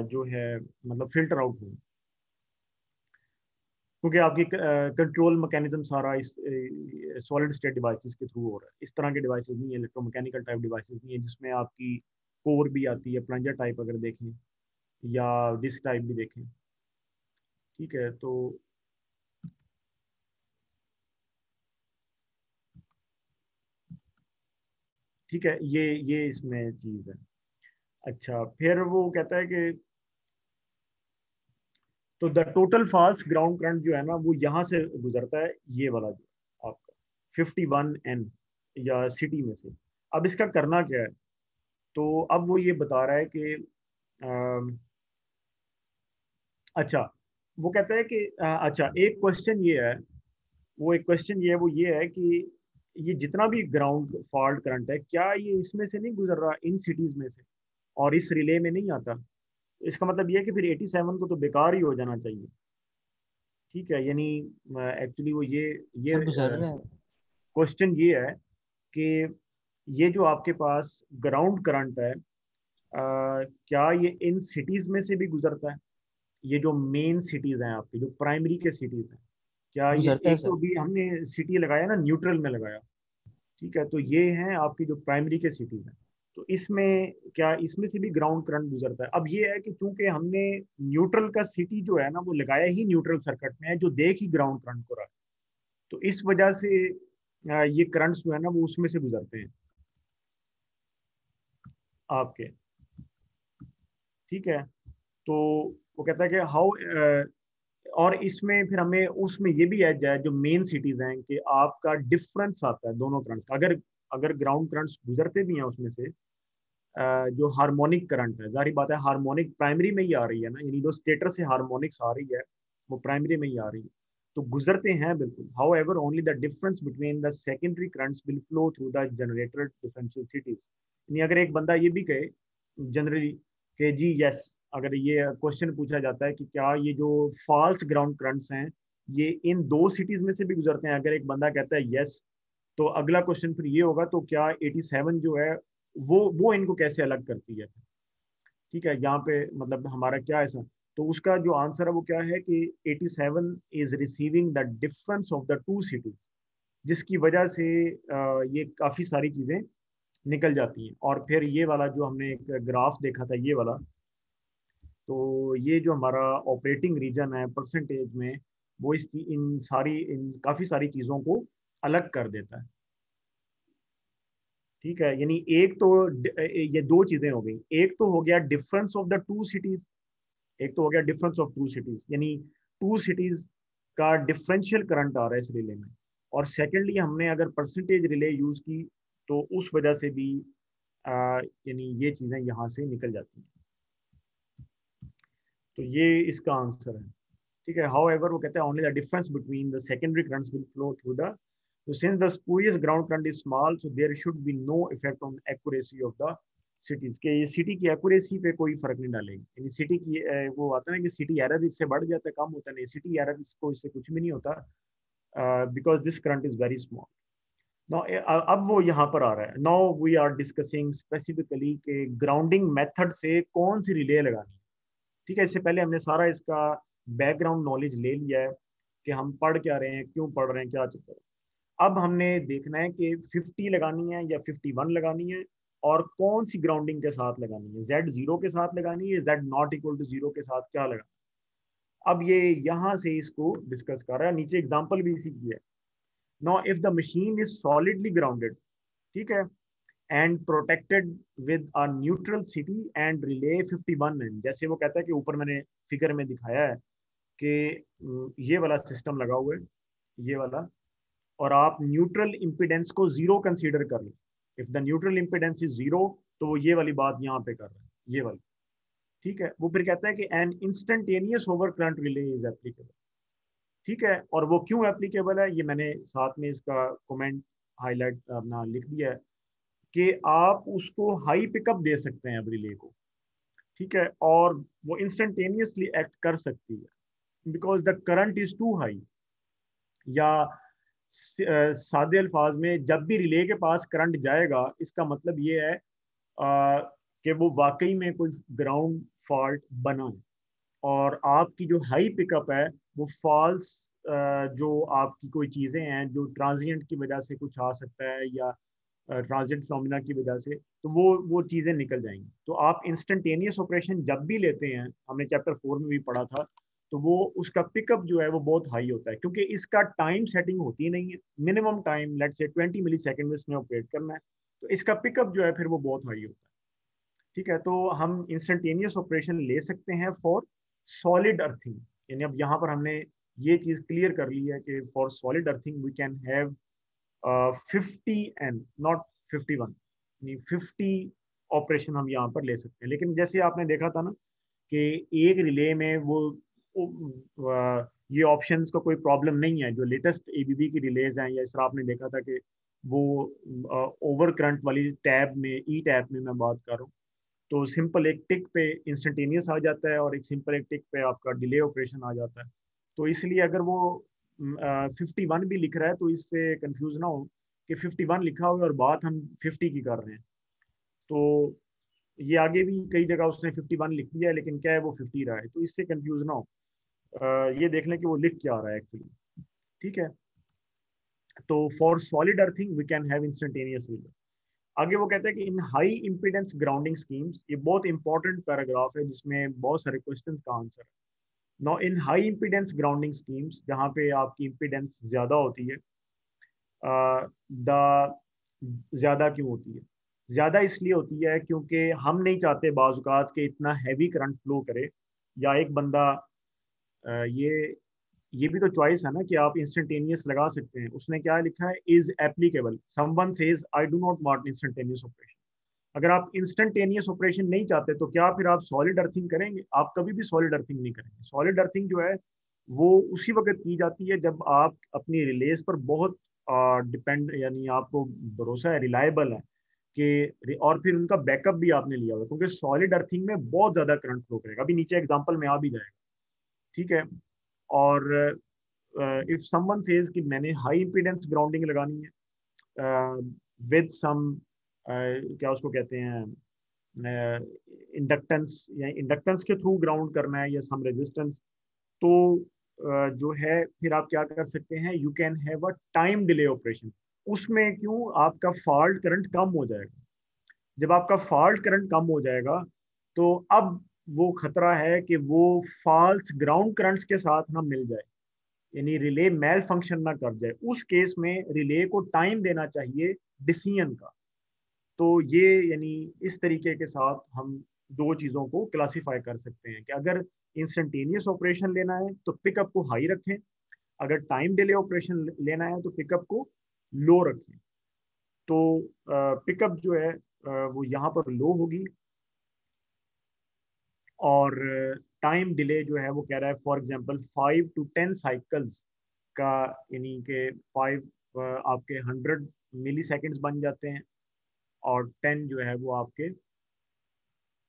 जो है मतलब फिल्टर आउट हो, क्योंकि आपकी कंट्रोल मैकेनिज्म सारा इस सॉलिड स्टेट डिवाइसेस के थ्रू हो रहा है। इस तरह के डिवाइसेस नहीं है, इलेक्ट्रोमैकेनिकल टाइप डिवाइसेस नहीं है जिसमें आपकी कोर भी आती है, प्लंजर टाइप अगर देखें या डिस्क टाइप भी देखें। ठीक है, तो ठीक है, ये इसमें चीज़ है। अच्छा फिर वो कहता है कि तो the total false ground current जो है ना वो यहाँ से गुजरता है, ये वाला जो आपका 51N या सिटी में से। अब इसका करना क्या है, तो अब वो ये बता रहा है कि अच्छा, वो कहता है कि अच्छा एक क्वेश्चन ये है, वो ये है कि ये जितना भी ग्राउंड फॉल्ट करंट है, क्या ये इसमें से नहीं गुजर रहा, इन सिटीज में से, और इस रिले में नहीं आता। इसका मतलब ये है कि फिर 87 को तो बेकार ही हो जाना चाहिए। ठीक है, यानी एक्चुअली वो ये सर गुजर रहा है। क्वेश्चन ये है कि ये जो आपके पास ग्राउंड करंट है, क्या ये इन सिटीज में से भी गुजरता है, ये जो मेन सिटीज हैं आपकी, जो प्राइमरी के सिटीज हैं, क्या ये, गुजरता है एक तो सर। भी हमने सिटी लगाया ना, न्यूट्रल में लगाया, ठीक है, तो ये हैं आपकी जो प्राइमरी के सिटीज हैं, तो इसमें क्या इसमें से भी ग्राउंड करंट गुजरता है। अब ये है कि चूंकि हमने न्यूट्रल का सिटी जो है ना वो लगाया ही न्यूट्रल सर्किट में है, जो देख ही ग्राउंड करंट को रहा है, तो इस वजह से ये करंट्स जो है ना वो उसमें से गुजरते हैं आपके। ठीक है, तो वो कहता है कि हाउ, और इसमें फिर हमें उसमें ये भी एज है जो मेन सिटीज हैं कि आपका डिफरेंस आता है दोनों करंट्स का। अगर अगर ग्राउंड करंट्स गुजरते भी हैं उसमें से, जो हार्मोनिक करंट है, जाहिर बात है हार्मोनिक प्राइमरी में ही आ रही है ना, यानी जो स्टेटर से हार्मोनिक्स आ रही है वो प्राइमरी में ही आ रही है, तो गुजरते हैं बिल्कुल। How ever only the difference between the secondary currents will flow through the generator differential cities. यानी अगर एक बंदा ये भी कहे जनरली कि जी यस, अगर ये क्वेश्चन पूछा जाता है कि क्या ये जो फॉल्स ग्राउंड करंट्स हैं ये इन दो सिटीज में से भी गुजरते हैं, अगर एक बंदा कहता है यस, तो अगला क्वेश्चन फिर ये होगा, तो क्या 87 जो है वो इनको कैसे अलग करती है। ठीक है, यहाँ पे मतलब हमारा क्या है सर, तो उसका जो आंसर है वो क्या है कि 87 is receiving the difference of the two cities, जिसकी वजह से ये काफ़ी सारी चीज़ें निकल जाती हैं। और फिर ये वाला जो हमने एक ग्राफ देखा था, ये वाला, तो ये जो हमारा ऑपरेटिंग रीजन है परसेंटेज में, वो इसकी इन काफ़ी सारी चीज़ों को अलग कर देता है। ठीक है, यानी एक तो ये दो चीजें हो गई, एक तो हो गया difference of the two cities, एक तो हो गया डिफरेंस ऑफ टू सिटीज, यानी टू सिटीज का डिफरेंशियल करंट आ रहा है इस रिले में। और सेकेंडली हमने अगर परसेंटेज रिले यूज की तो उस वजह से भी यानी ये चीजें यहाँ से निकल जाती हैं। तो ये इसका आंसर है। ठीक है, हाउ एवर वो कहते हैं only the difference between the secondary currents will flow through the, so since the spurious ground current is small, so there should be no effect on accuracy of the cities, के ये city की accuracy पे कोई फर्क नहीं डालेगी। यानी city की वो आता है ना कि सिटी एरर इससे बढ़ जाता है, कम होता नहीं, सिटी एरर इसको इससे कुछ भी नहीं होता, because this current is very small. Now अब वो यहाँ पर आ रहा है, now we are discussing specifically के ग्राउंडिंग मेथड से कौन सी रिले लगानी है। ठीक है, इससे पहले हमने सारा इसका बैकग्राउंड नॉलेज ले लिया है कि हम पढ़ क्या रहे हैं, क्यों पढ़ रहे हैं, क्या चक्कर है। अब हमने देखना है कि 50 लगानी है या 51 लगानी है, और कौन सी ग्राउंडिंग के साथ लगानी है, जेड जीरो के साथ लगानी है, Z not equal to zero के साथ क्या लगाना है। अब ये यहाँ से इसको डिस्कस कर रहा है, नीचे एग्जांपल भी इसी की है। Know if the machine is solidly grounded, ठीक है, and protected with a neutral city and relay 51 N, जैसे वो कहता है कि ऊपर मैंने फिगर में दिखाया है कि ये वाला सिस्टम लगा हुआ है, ये वाला, और आप न्यूट्रल इंपिडेंस को जीरो कंसीडर कर लें। If the neutral impedance is zero, तो वो ये वाली बात यहाँ पे कर रहा है, ये वाली। ठीक है, वो फिर कहता है कि an instantaneous over current relay is applicable. ठीक है, और वो क्यों एप्लीकेबल है ये मैंने साथ में इसका कमेंट हाईलाइट अपना लिख दिया है, कि आप उसको हाई पिकअप दे सकते हैं अब रिले को। ठीक है, और वो इंस्टेंटेनियसली एक्ट कर सकती है because the current is too high, या सादे अल्फाज में जब भी रिले के पास करंट जाएगा इसका मतलब ये है कि वो वाकई में कोई ग्राउंड फॉल्ट बना है, और आपकी जो हाई पिकअप है वो फॉल्स, जो आपकी कोई चीज़ें हैं जो ट्रांजिएंट की वजह से कुछ आ सकता है, या ट्रांजिएंट फिनोमिना की वजह से, तो वो चीज़ें निकल जाएंगी। तो आप इंस्टेंटेनियस ऑपरेशन जब भी लेते हैं, हमने चैप्टर 4 में भी पढ़ा था, तो वो उसका पिकअप जो है वो बहुत हाई होता है, क्योंकि इसका टाइम सेटिंग होती नहीं है, मिनिमम टाइम लेट से 20 मिली सेकेंड में इसने ऑपरेट करना है, तो इसका पिकअप जो है फिर वो बहुत हाई होता है। ठीक है, तो हम इंस्टेंटेनियस ऑपरेशन ले सकते हैं फॉर सॉलिड अर्थिंग, यानी अब यहाँ पर हमने ये चीज़ क्लियर कर ली है कि for solid earthing we can have 50 not 51, यानी 50 ऑपरेशन हम यहाँ पर ले सकते हैं। लेकिन जैसे आपने देखा था ना कि एक रिले में ये ऑप्शंस का कोई प्रॉब्लम नहीं है। जो लेटेस्ट एबीबी की रिलेज हैं, या इस तरह आपने देखा था कि वो ओवर करंट वाली टैब में, ई टैब में मैं बात कर रहा हूँ, तो सिंपल एक टिक पे इंस्टेंटेनियस आ जाता है और एक सिंपल एक टिक पे आपका डिले ऑपरेशन आ जाता है। तो इसलिए अगर वो 51 भी लिख रहा है तो इससे कंफ्यूज ना हो कि 51 लिखा हुआ है और बात हम 50 की कर रहे हैं। तो ये आगे भी कई जगह उसने 51 लिख दिया है, लेकिन क्या है वो 50 रहा है, तो इससे कंफ्यूज ना हो। ये देख लें कि वो लिख क्या रहा है एक्चुअली। ठीक है, तो for solid earthing we can have instantaneous relay. आगे वो कहते हैं कि in high impedance grounding schemes, ये बहुत इंपॉर्टेंट पैराग्राफ है जिसमें बहुत सारे क्वेश्चंस का आंसर है। नो इन हाई इम्पीडेंस ग्राउंडिंग स्कीम्स, जहाँ पे आपकी इम्पीडेंस ज़्यादा होती है, द ज़्यादा क्यों होती है? ज़्यादा इसलिए होती है क्योंकि हम नहीं चाहते बाज़ के इतना हैवी करंट फ्लो करे, या एक बंदा ये भी तो चॉइस है ना कि आप इंस्टेंटेनियस लगा सकते हैं। उसने क्या लिखा है, is applicable, someone says I do not want instantaneous operation. अगर आप इंस्टेंटेनियस ऑपरेशन नहीं चाहते तो क्या फिर आप सॉलिड अर्थिंग करेंगे? आप कभी भी सॉलिड अर्थिंग नहीं करेंगे। सॉलिड अर्थिंग जो है वो उसी वक्त की जाती है जब आप अपनी रिलेज पर बहुत डिपेंड, यानी आपको भरोसा है, रिलायबल है कि, और फिर उनका बैकअप भी आपने लिया हुआ, क्योंकि सॉलिड अर्थिंग में बहुत ज्यादा करंट फ्लो करेगा। अभी नीचे एग्जांपल में आ भी जाएगा। ठीक है, और इफ समवन सेज कि मैंने हाई इंपीडेंस ग्राउंडिंग लगानी है विद सम क्या उसको कहते हैं, इंडक्टेंस, या इंडक्टेंस के थ्रू ग्राउंड करना है, या सम रेजिस्टेंस, तो जो है फिर आप क्या कर सकते हैं, you can have a time delay operation. उसमें क्यों, आपका फॉल्ट करंट कम हो जाएगा। जब आपका फॉल्ट करंट कम हो जाएगा तो अब वो खतरा है कि वो फॉल्स ग्राउंड करंट्स के साथ ना मिल जाए, यानी रिले मेल फंक्शन ना कर जाए। उस केस में रिले को टाइम देना चाहिए डिसीजन का। तो ये यानी इस तरीके के साथ हम दो चीज़ों को क्लासिफाई कर सकते हैं कि अगर इंस्टेंटेनियस ऑपरेशन लेना है तो पिकअप को हाई रखें, अगर टाइम डिले ऑपरेशन लेना है तो पिकअप को लो रखें। तो पिकअप जो है वो यहाँ पर लो होगी, और टाइम डिले जो है वो कह रहा है फॉर एग्जांपल 5 to 10 साइकिल्स का, यानी कि 5 आपके 100 मिली सेकेंड्स बन जाते हैं, और 10 जो है वो आपके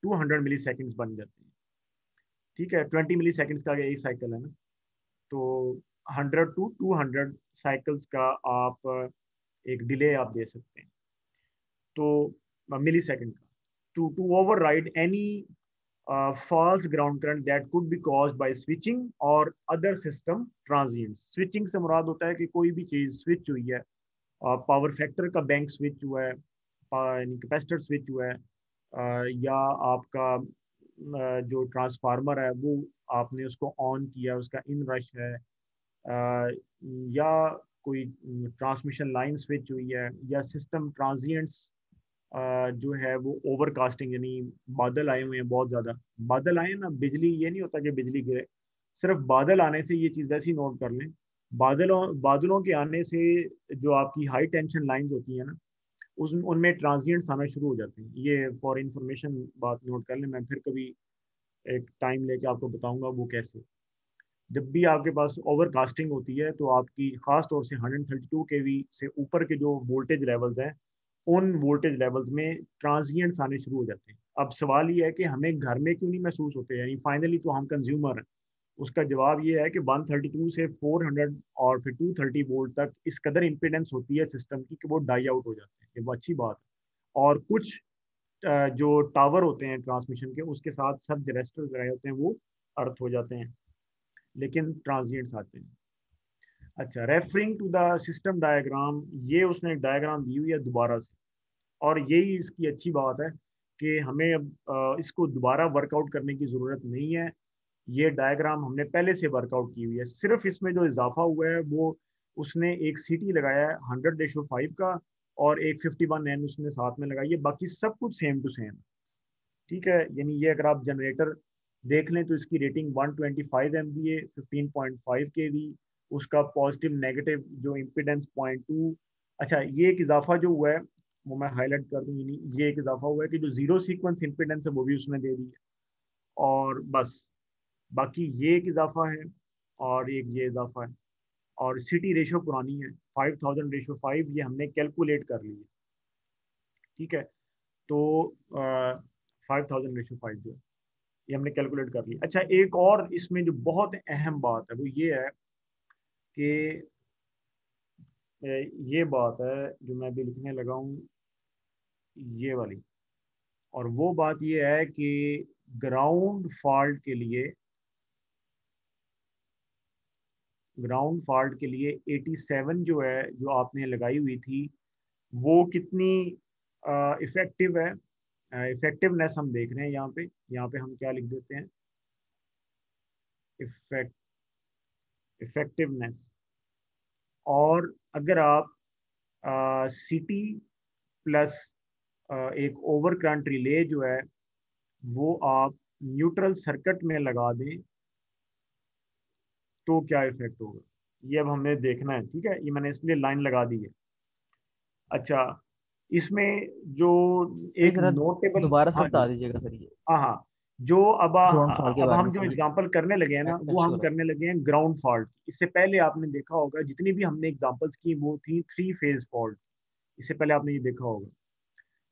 200 मिली सेकेंड्स बन जाते हैं। ठीक है, 20 मिली सेकेंड्स का एक साइकिल है ना, तो 100 to 200 साइकिल्स का आप एक डिले आप दे सकते हैं, तो मिली सेकेंड का, to override any false ground current that could be caused by switching or other system transients। Switching से मुराद होता है कि कोई भी चीज स्विच हुई है, पावर फैक्टर का बैंक स्विच हुआ है, यानी कैपेसिटर स्विच हुआ है, या आपका जो ट्रांसफार्मर है वो आपने उसको ऑन किया, उसका इन रश है, या कोई ट्रांसमिशन लाइन स्विच हुई है, या सिस्टम ट्रांजिएंट्स जो है वो ओवरकास्टिंग, यानी बादल आए हुए हैं बहुत ज़्यादा। बादल आए ना, बिजली, ये नहीं होता कि बिजली गिरे, सिर्फ बादल आने से, ये चीज़ वैसे ही नोट कर लें, बादलों के आने से जो आपकी हाई टेंशन लाइंस होती है ना, उस उनमें ट्रांजिएंट्स आना शुरू हो जाते हैं। ये फॉर इंफॉर्मेशन बात नोट कर लें, मैं फिर कभी एक टाइम लेके आपको बताऊंगा वो कैसे। जब भी आपके पास ओवरकास्टिंग होती है तो आपकी खास तौर से 132 केवी से ऊपर के जो वोल्टेज लेवल्स हैं, उन वोल्टेज लेवल्स में ट्रांजिएंट्स आने शुरू हो जाते हैं। अब सवाल ये है कि हमें घर में क्यों नहीं महसूस होते, यानी फाइनली तो हम कंज्यूमर हैं। उसका जवाब ये है कि 132 से 400 और फिर 230 वोल्ट तक इस कदर इम्पीडेंस होती है सिस्टम की कि वो डाई आउट हो जाते हैं। ये वो अच्छी बात है। और कुछ जो टावर होते हैं ट्रांसमिशन के, उसके साथ सब रेस्टर रहे होते हैं, वो अर्थ हो जाते हैं, लेकिन ट्रांजिएंट्स आते हैं। अच्छा, referring to the system diagram, ये उसने एक डायग्राम दी हुई है दोबारा से, और यही इसकी अच्छी बात है कि हमें अब इसको दोबारा वर्कआउट करने की ज़रूरत नहीं है। ये डायग्राम हमने पहले से वर्कआउट की हुई है। सिर्फ इसमें जो इजाफा हुआ है वो, उसने एक सीटी लगाया है 100-5 का, और एक 51N उसने साथ में लगाई है, बाकी सब कुछ सेम टू सेम। ठीक है, यानी ये अगर आप जनरेटर देख लें तो इसकी रेटिंग 125 MVA 15.5 kV, उसका पॉजिटिव नेगेटिव जो इम्पिडेंस 0.2। अच्छा, ये एक इजाफा जो हुआ है वो मैं हाईलाइट कर दूंगी, नहीं ये एक इजाफा हुआ है कि जो जीरो सीक्वेंस इम्पिडेंस है वो भी उसने दे दी है, और बस बाकी ये एक इजाफा है और एक ये इजाफा है। और सिटी रेशो पुरानी है, 5000/5 ये हमने कैलकुलेट कर ली है, ठीक है। तो 5000/5 जो है ये हमने कैलकुलेट कर लिया। अच्छा, एक और इसमें जो बहुत अहम बात है वो ये है कि ये बात है जो मैं अभी लिखने लगा हूँ, ये वाली। और वो बात ये है कि ग्राउंड फॉल्ट के लिए, ग्राउंड फॉल्ट के लिए 87 जो है जो आपने लगाई हुई थी वो कितनी इफेक्टिव है। इफेक्टिवनेस हम देख रहे हैं यहाँ पे हम क्या लिख देते हैं, इफेक्ट इफेक्टिवनेस। और अगर आप सिटी प्लस एक ओवर करंट रिले जो है वो आप न्यूट्रल सर्किट में लगा दें तो क्या इफेक्ट होगा, ये अब हमें देखना है, ठीक है। ये मैंने इसलिए लाइन लगा दी है। अच्छा, इसमें जो सही एक जरा नोटेबल, दोबारा से हाँ जी, बता दीजिएगा सर ये हाँ हाँ, जो ग्राउंड फॉल के अब बारे हम में जो सर, ये एग्जांपल करने लगे हैं ना नेट वो इशू हम हो रहा करने लगे हैं ग्राउंड फॉल्ट। इससे पहले आपने देखा होगा जितनी भी हमने एग्जांपल्स की वो थी थ्री फेज फॉल्ट। इससे पहले आपने ये देखा होगा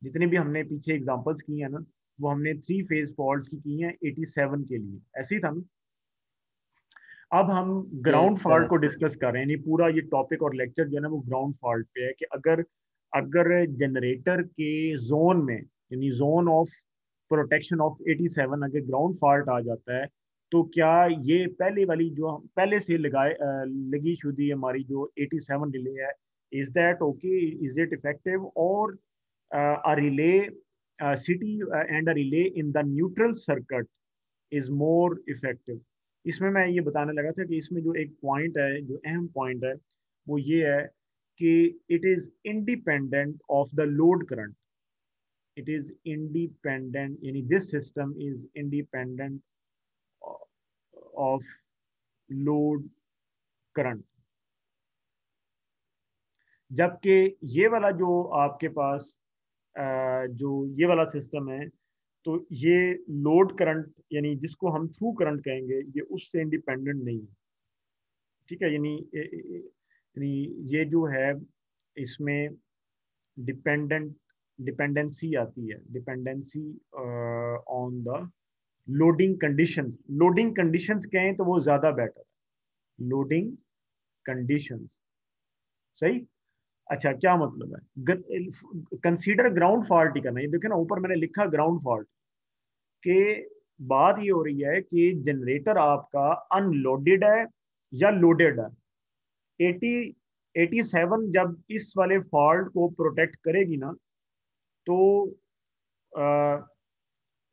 जितनी भी हमने पीछे एग्जांपल्स की हैं ना वो हमने थ्री फेज फॉल्ट्स की हैं 87 के लिए, ऐसे ही था ना। अब हम है। ग्राउंड यस सर, फॉल्ट को यस सर। डिस्कस कर रहे हैं, यानी पूरा ये टॉपिक और लेक्चर जो है ना वो ग्राउंड फॉल्ट पे है कि अगर अगर जनरेटर के जोन में, यानी जोन ऑफ प्रोटेक्शन ऑफ 87 अगर ग्राउंड फॉल्ट आ जाता है तो क्या ये पहले वाली जो हम पहले से लगी शुदी हमारी जो 87 रिले है, is that okay, is it effective, और a relay city and a relay in the neutral circuit is more effective। इसमें मैं ये बताने लगा था कि इसमें जो एक पॉइंट है, जो अहम पॉइंट है वो ये है कि it is independent of the load current. It is independent, यानी this system is independent of load current. जबकि ये वाला जो आपके पास जो ये वाला सिस्टम है तो ये लोड करंट, यानी जिसको हम थ्रू करंट कहेंगे, ये उससे इंडिपेंडेंट नहीं है, ठीक है। यानी ये जो है इसमें डिपेंडेंट डिपेंडेंसी आती है, dependency on the loading conditions. Loading conditions कहें तो वो ज्यादा बेटर है, लोडिंग कंडीशंस, सही। अच्छा, क्या मतलब है, कंसीडर ग्राउंड फॉल्ट ही करना, ये देखिए ना ऊपर मैंने लिखा ग्राउंड फॉल्ट के। बात ये हो रही है कि जनरेटर आपका अनलोडेड है या लोडेड है। 80 87 जब इस वाले फॉल्ट को प्रोटेक्ट करेगी ना तो आ,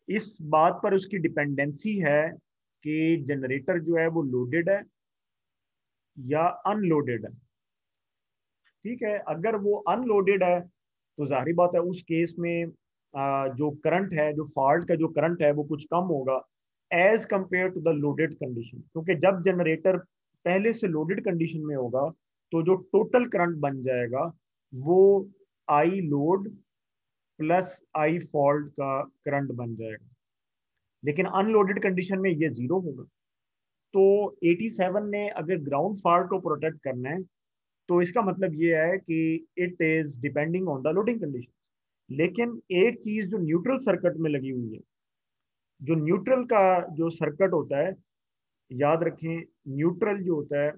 इस बात पर उसकी डिपेंडेंसी है कि जनरेटर जो है वो लोडेड है या अनलोडेड है, ठीक है। अगर वो अनलोडेड है तो जाहिर बात है उस केस में जो करंट है, जो फॉल्ट का जो करंट है वो कुछ कम होगा as compared to the loaded condition, क्योंकि जब जनरेटर पहले से लोडेड कंडीशन में होगा तो जो टोटल करंट बन जाएगा वो आई लोड प्लस आई फॉल्ट का करंट बन जाएगा। लेकिन अनलोडेड कंडीशन में ये जीरो होगा। तो 87 ने अगर ग्राउंड फॉल्ट को प्रोटेक्ट करना है तो इसका मतलब ये है कि it is depending on the loading condition. लेकिन एक चीज जो न्यूट्रल सर्किट में लगी हुई है, जो न्यूट्रल का जो सर्किट होता है, याद रखें न्यूट्रल जो होता है,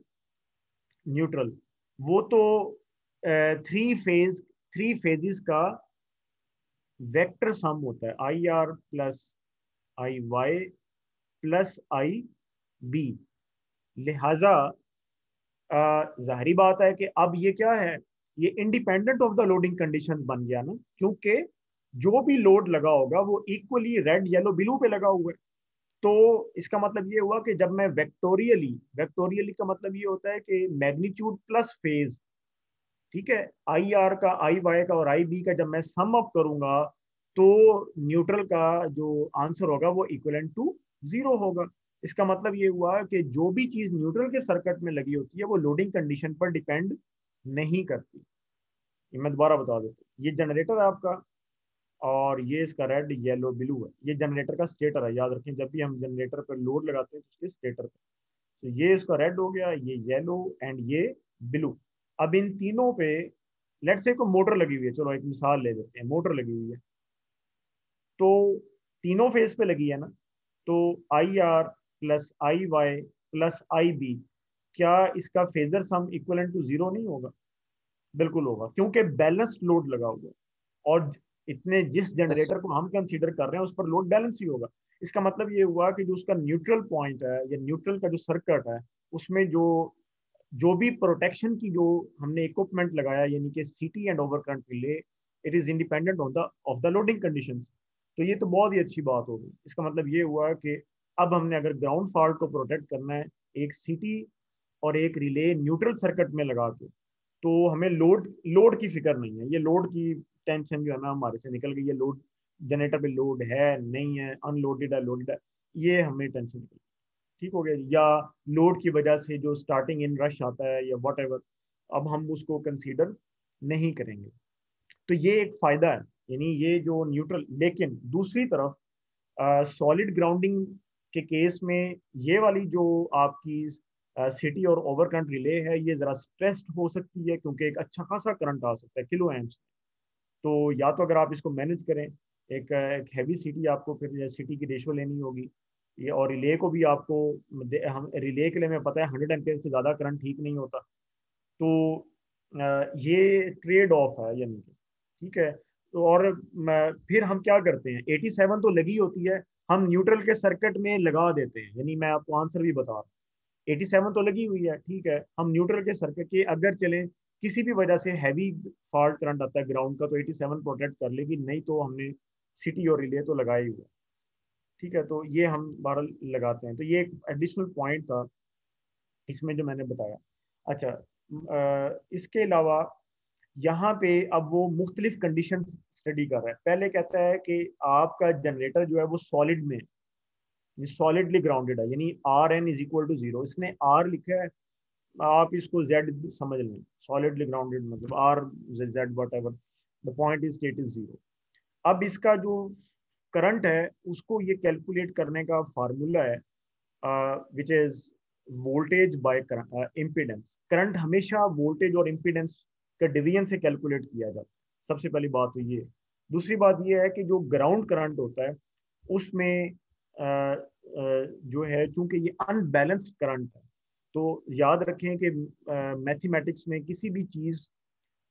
न्यूट्रल वो तो थ्री फेजेस का वेक्टर सम होता है, I R plus I Y plus I B. लिहाजा जाहिरी बात है कि अब ये क्या है, ये independent of the loading conditions बन गया ना, क्योंकि जो भी लोड लगा होगा वो इक्वली रेड येलो ब्लू पे लगा हुआ है। तो इसका मतलब ये हुआ कि जब मैं वेक्टोरियली, वेक्टोरियली का मतलब ये होता है कि मैग्नीट्यूड प्लस फेज, ठीक है, आई आर का, आई वाई का और आई बी का जब मैं सम अप करूंगा तो न्यूट्रल का जो आंसर होगा वो इक्वलेंट टू जीरो होगा। इसका मतलब ये हुआ कि जो भी चीज न्यूट्रल के सर्किट में लगी होती है वो लोडिंग कंडीशन पर डिपेंड नहीं करती। ये मैं दोबारा बता देता हूँ, ये जनरेटर है आपका, और ये इसका रेड येलो ब्लू है, ये जनरेटर का स्टेटर है। याद रखें जब भी हम जनरेटर पर लोड लगाते हैं तो उसके स्टेटर पे, तो ये इसका रेड हो गया, ये येलो एंड ये ब्लू। अब इन तीनों पे लेट्स से को मोटर लगी हुई है, चलो एक मिसाल ले लेते हैं, मोटर लगी हुई है, तो तीनों फेज पे लगी है ना, तो I R plus I Y plus I B, क्या इसका phasor sum equivalent to zero नहीं होगा? बिल्कुल होगा, क्योंकि बैलेंस लोड लगा हुआ है, और इतने जिस बस जनरेटर को हम कंसीडर कर रहे हैं उस पर लोड बैलेंस ही होगा। इसका मतलब ये हुआ कि जो उसका न्यूट्रल पॉइंट है या न्यूट्रल का जो सर्किट है, उसमें जो जो भी प्रोटेक्शन की जो हमने इक्विपमेंट लगाया, यानी कि सीटी and over current relay, it is independent on the of the loading conditions. तो ये तो बहुत ही अच्छी बात होगी। इसका मतलब ये हुआ कि अब हमने अगर ग्राउंड फॉल्ट को प्रोटेक्ट करना है एक सीटी और एक रिले न्यूट्रल सर्किट में लगा के, तो हमें लोड लोड की फिक्र नहीं है। ये लोड की टेंशन जो है ना हमारे से निकल गई है। लोड जनरेटर पे लोड है नहीं है, अनलोडेड है लोडेड है, ये हमें टेंशन निकल, ठीक हो गया। या लोड की वजह से जो स्टार्टिंग इन रश आता है या वट एवर, अब हम उसको कंसीडर नहीं करेंगे। तो ये एक फायदा है, यानी ये जो न्यूट्रल। लेकिन दूसरी तरफ सॉलिड ग्राउंडिंग के केस में ये वाली जो आपकी सिटी और ओवर करंट रिले है, ये जरा स्ट्रेस्ड हो सकती है, क्योंकि एक अच्छा खासा करंट आ सकता है किलो एम्प्स। तो या तो अगर आप इसको मैनेज करें, एक हैवी सिटी आपको फिर सिटी की रेशो लेनी होगी, ये और रिले को भी आपको, हम रिले के लिए हमें पता है 100 एम्पेयर से ज़्यादा करंट ठीक नहीं होता। तो ये ट्रेड ऑफ है यानी कि, ठीक है। तो और फिर हम क्या करते हैं, 87 तो लगी होती है, हम न्यूट्रल के सर्किट में लगा देते हैं, यानी मैं आपको आंसर भी बता रहा हूँ। 87 तो लगी हुई है, ठीक है, हम न्यूट्रल के सर्किट के अगर चले, किसी भी वजह से हैवी फॉल्ट करंट आता है ग्राउंड का, तो 87 प्रोटेक्ट कर लेगी, नहीं तो हमने सिटी और रिले तो लगाए हुए, ठीक है। तो ये हम 12 लगाते हैं। तो ये एक एडिशनल पॉइंट था इसमें जो मैंने बताया। अच्छा, इसके अलावा यहाँ पे अब वो मुख्तलिफ कंडीशन स्टडी कर रहा है। पहले कहता है कि आपका जनरेटर जो है वो सॉलिड में, सॉलिडली ग्राउंडेड है, यानी R N is equal to zero. इसने आर लिखा है, आप इसको जेड समझ लें, सॉलिडली ग्राउंडेड मतलब R Z whatever, the point is state is zero. अब इसका जो करंट है उसको ये कैलकुलेट करने का फार्मूला है which is voltage bye impedance. Current हमेशा वोल्टेज और इम्पीडेंस का डिवीजन से कैलकुलेट किया जाता है। सबसे पहली बात तो ये। दूसरी बात ये है कि जो ग्राउंड करंट होता है उसमें जो है, चूंकि ये अनबैलेंस्ड करंट है, तो याद रखें कि मैथमेटिक्स में किसी भी चीज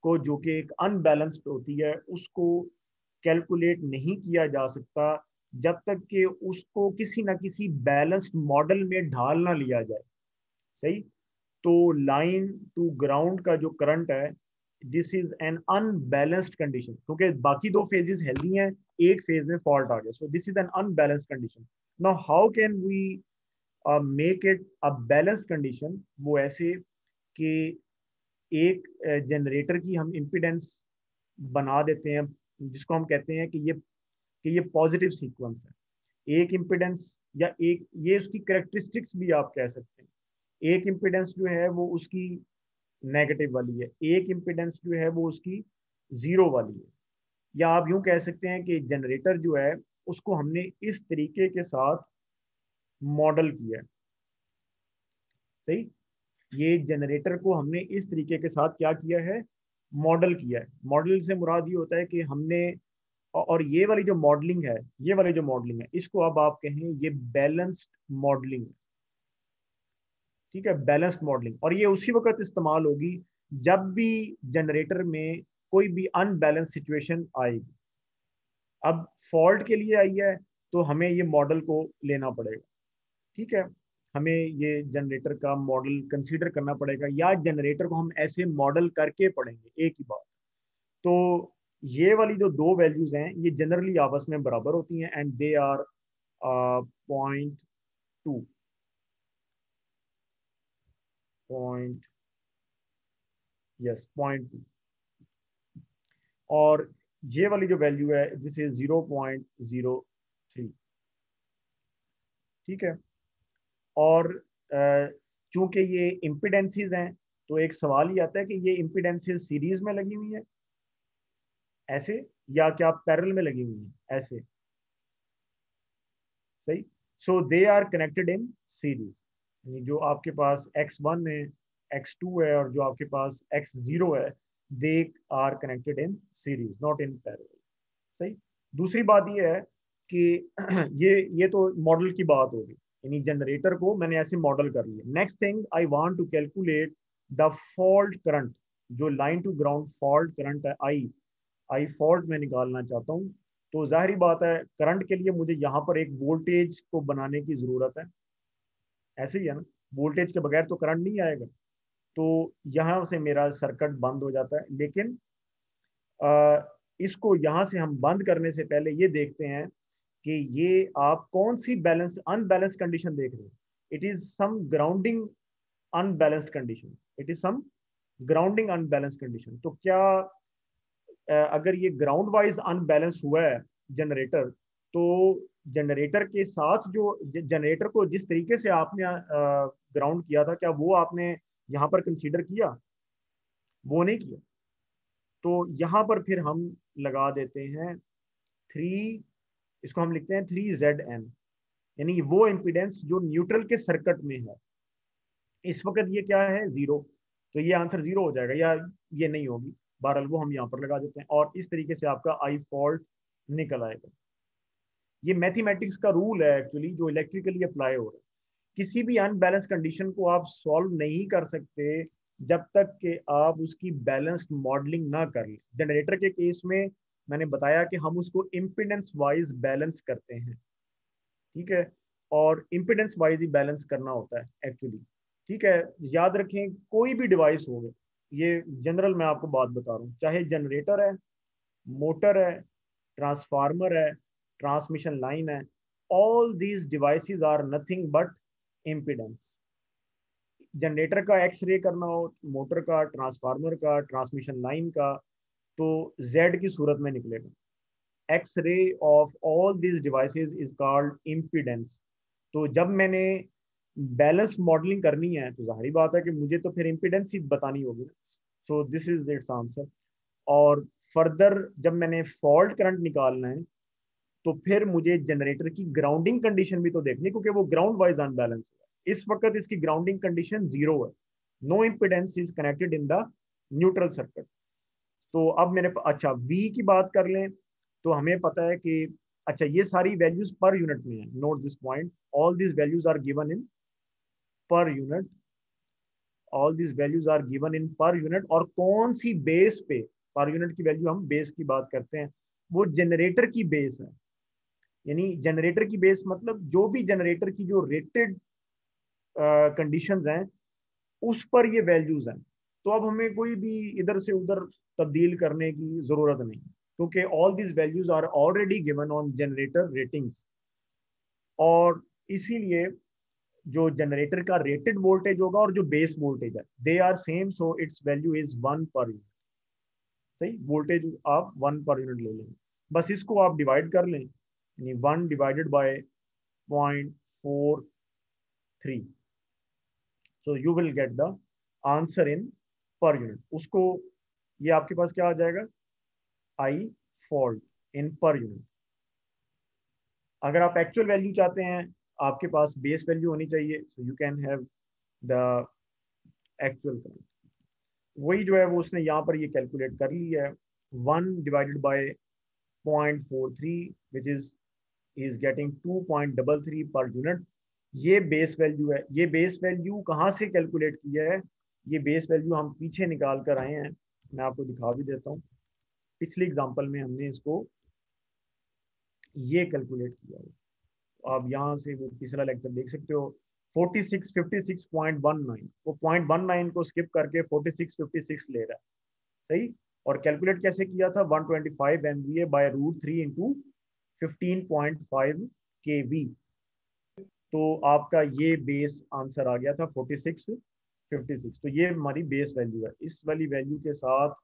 को जो कि एक अनबैलेंस्ड होती है उसको कैलकुलेट नहीं किया जा सकता जब तक कि उसको किसी ना किसी बैलेंस्ड मॉडल में ढाल ना लिया जाए। सही। तो लाइन टू ग्राउंड का जो करंट है, this is an unbalanced condition, क्योंकि बाकी दो फेजेस हेल्दी हैं, एक फेज में फॉल्ट आ गया, so this is an unbalanced condition. Now how can we make it a balanced condition? वो ऐसे कि एक जनरेटर की हम इम्पिडेंस बना देते हैं, जिसको हम कहते हैं कि ये पॉजिटिव सीक्वेंस है। एक इम्पिडेंस या एक, ये उसकी करेक्टरिस्टिक्स भी आप कह सकते हैं। एक इम्पिडेंस जो है वो उसकी नेगेटिव वाली है, एक इम्पिडेंस जो है वो उसकी जीरो वाली है। या आप यूं कह सकते हैं कि जनरेटर जो है उसको हमने इस तरीके के साथ मॉडल किया है। सही। ये जनरेटर को हमने इस तरीके के साथ क्या किया है, मॉडल किया है। मॉडल से मुराद ये होता है कि हमने, और ये वाली जो मॉडलिंग है, ये वाली जो मॉडलिंग है, इसको अब आप कहें ये बैलेंस्ड मॉडलिंग, ठीक है, बैलेंस्ड मॉडलिंग। और ये उसी वक्त इस्तेमाल होगी जब भी जनरेटर में कोई भी अनबैलेंस सिचुएशन आएगी। अब फॉल्ट के लिए आई है तो हमें ये मॉडल को लेना पड़ेगा, ठीक है। हमें ये जनरेटर का मॉडल कंसीडर करना पड़ेगा, या जनरेटर को हम ऐसे मॉडल करके पढ़ेंगे, एक ही बात। तो ये वाली जो दो वैल्यूज हैं ये जनरली आपस में बराबर होती हैं, and they are 0.2, point, yes 0.2। और ये वाली जो वैल्यू है जिसे 0.03। ठीक है। और चूंकि ये इम्पिडेंसेस हैं, तो एक सवाल ही आता है कि ये इम्पिडेंसेस सीरीज में लगी हुई है ऐसे, या क्या पैरेलल में लगी हुई है ऐसे, सही। So they are connected in series, जो आपके पास x1 है, x2 है, और जो आपके पास x0 है, they are connected in series not in parallel, सही। दूसरी बात ये है कि ये तो मॉडल की बात होगी, यानी जनरेटर को मैंने ऐसे मॉडल कर लिया। Next thing, I want to calculate the fault current, जो line to ground fault current है, आई फॉल्ट में निकालना चाहता हूँ। तो जाहिर बात है करंट के लिए मुझे यहाँ पर एक वोल्टेज को बनाने की ज़रूरत है, ऐसे ही है ना, वोल्टेज के बगैर तो करंट नहीं आएगा। तो यहाँ से मेरा सर्किट बंद हो जाता है। लेकिन इसको यहाँ से हम बंद करने से पहले ये देखते हैं कि ये आप कौन सी बैलेंस अनबैलेंस्ड कंडीशन देख रहे हैं। It is some grounding unbalanced condition, it is some grounding unbalanced condition. तो क्या अगर ये ग्राउंड वाइज अनबैलेंस हुआ है जनरेटर, तो जनरेटर के साथ जो जनरेटर को जिस तरीके से आपने ग्राउंड किया था, क्या वो आपने यहाँ पर कंसीडर किया? वो नहीं किया। तो यहाँ पर फिर हम लगा देते हैं थ्री, इसको हम लिखते हैं 3ZN, यानी वो इम्पिडेंस जो न्यूट्रल के सर्किट में है। इस वक्त ये क्या है, जीरो, तो ये आंसर जीरो हो जाएगा, या ये नहीं होगी। बहरहाल वो हम यहाँ पर लगा देते हैं, और इस तरीके से आपका आई फॉल्ट निकल आएगा। ये मैथमेटिक्स का रूल है एक्चुअली, जो इलेक्ट्रिकली अप्लाई हो रहा है। किसी भी अनबैलेंस कंडीशन को आप सॉल्व नहीं कर सकते जब तक कि आप उसकी बैलेंस्ड मॉडलिंग ना कर लें। जनरेटर के केस में मैंने बताया कि हम उसको इम्पिडेंस वाइज बैलेंस करते हैं, ठीक है, और इम्पिडेंस वाइज ही बैलेंस करना होता है एक्चुअली, ठीक है। याद रखें, कोई भी डिवाइस हो, ये जनरल मैं आपको बात बता रहा हूँ, चाहे जनरेटर है, मोटर है, ट्रांसफार्मर है, ट्रांसमिशन लाइन है, all these devices are nothing but impedance. Generator का एक्सरे करना हो, मोटर का, ट्रांसफार्मर का, ट्रांसमिशन लाइन का, तो जेड की सूरत में निकलेगा। X ray of all this devices is called impedance. तो जब मैंने बैलेंस मॉडलिंग करनी है, तो जाहिर बात है कि मुझे तो फिर इम्पिडेंस ही बतानी होगी। सो दिस इज इट्स आंसर। और फर्दर जब मैंने फॉल्ट करंट निकालना है, तो फिर मुझे जनरेटर की ग्राउंडिंग कंडीशन भी तो देखनी, क्योंकि वो ग्राउंड वाइज अनबैलेंस है। इस वक्त इसकी ग्राउंडिंग कंडीशन जीरो है, no impedance is connected in the neutral circuit. तो अब मैंने, अच्छा वी की बात कर लें, तो हमें पता है कि अच्छा ये सारी वैल्यूज पर यूनिट में है। Note this point, all this values are given in per unit, all this values are given in per unit. और कौन सी बेस पे पर यूनिट की वैल्यू, हम बेस की बात करते हैं, वो जनरेटर की बेस है। यानी जनरेटर की बेस मतलब जो भी जनरेटर की जो रेटेड कंडीशंस हैं, उस पर ये वैल्यूज हैं। तो अब हमें कोई भी इधर से उधर तब्दील करने की जरूरत नहीं, क्योंकि all this values are already given on generator ratings. और इसीलिए जो जनरेटर का रेटेड वोल्टेज होगा और जो बेस वोल्टेज है, they are same, so its value is 1 per unit. सही, वोल्टेज आप 1 पर यूनिट ले लेंगे। बस इसको आप डिवाइड कर लें, यानी 1/0.43, so you will get the answer in per unit. उसको, ये आपके पास क्या आ जाएगा, आई फॉल्ट इन पर यूनिट। अगर आप एक्चुअल वैल्यू चाहते हैं, आपके पास बेस वैल्यू होनी चाहिए, so you can have the actual current. वही जो है वो उसने यहाँ पर ये कैलकुलेट कर ली है, 1/0.43, which is getting 2.33 per unit. ये बेस वैल्यू है। ये बेस वैल्यू कहाँ से कैलकुलेट किया है? ये बेस वैल्यू हम पीछे निकाल कर आए हैं, मैं आपको दिखा भी देता हूँ। पिछली एग्जांपल में हमने इसको ये कैलकुलेट किया है। तो आप यहाँ से वो पिछला लेक्चर देख सकते हो। 56 वो 0.19 को स्किप करके 4656 ले रहा है, सही। और कैलकुलेट कैसे किया था, 125 MVA/√3 इंटू 15.5 kV। तो आपका ये बेस आंसर आ गया था 4656। तो ये हमारी बेस वैल्यू है। इस वाली वैल्यू के साथ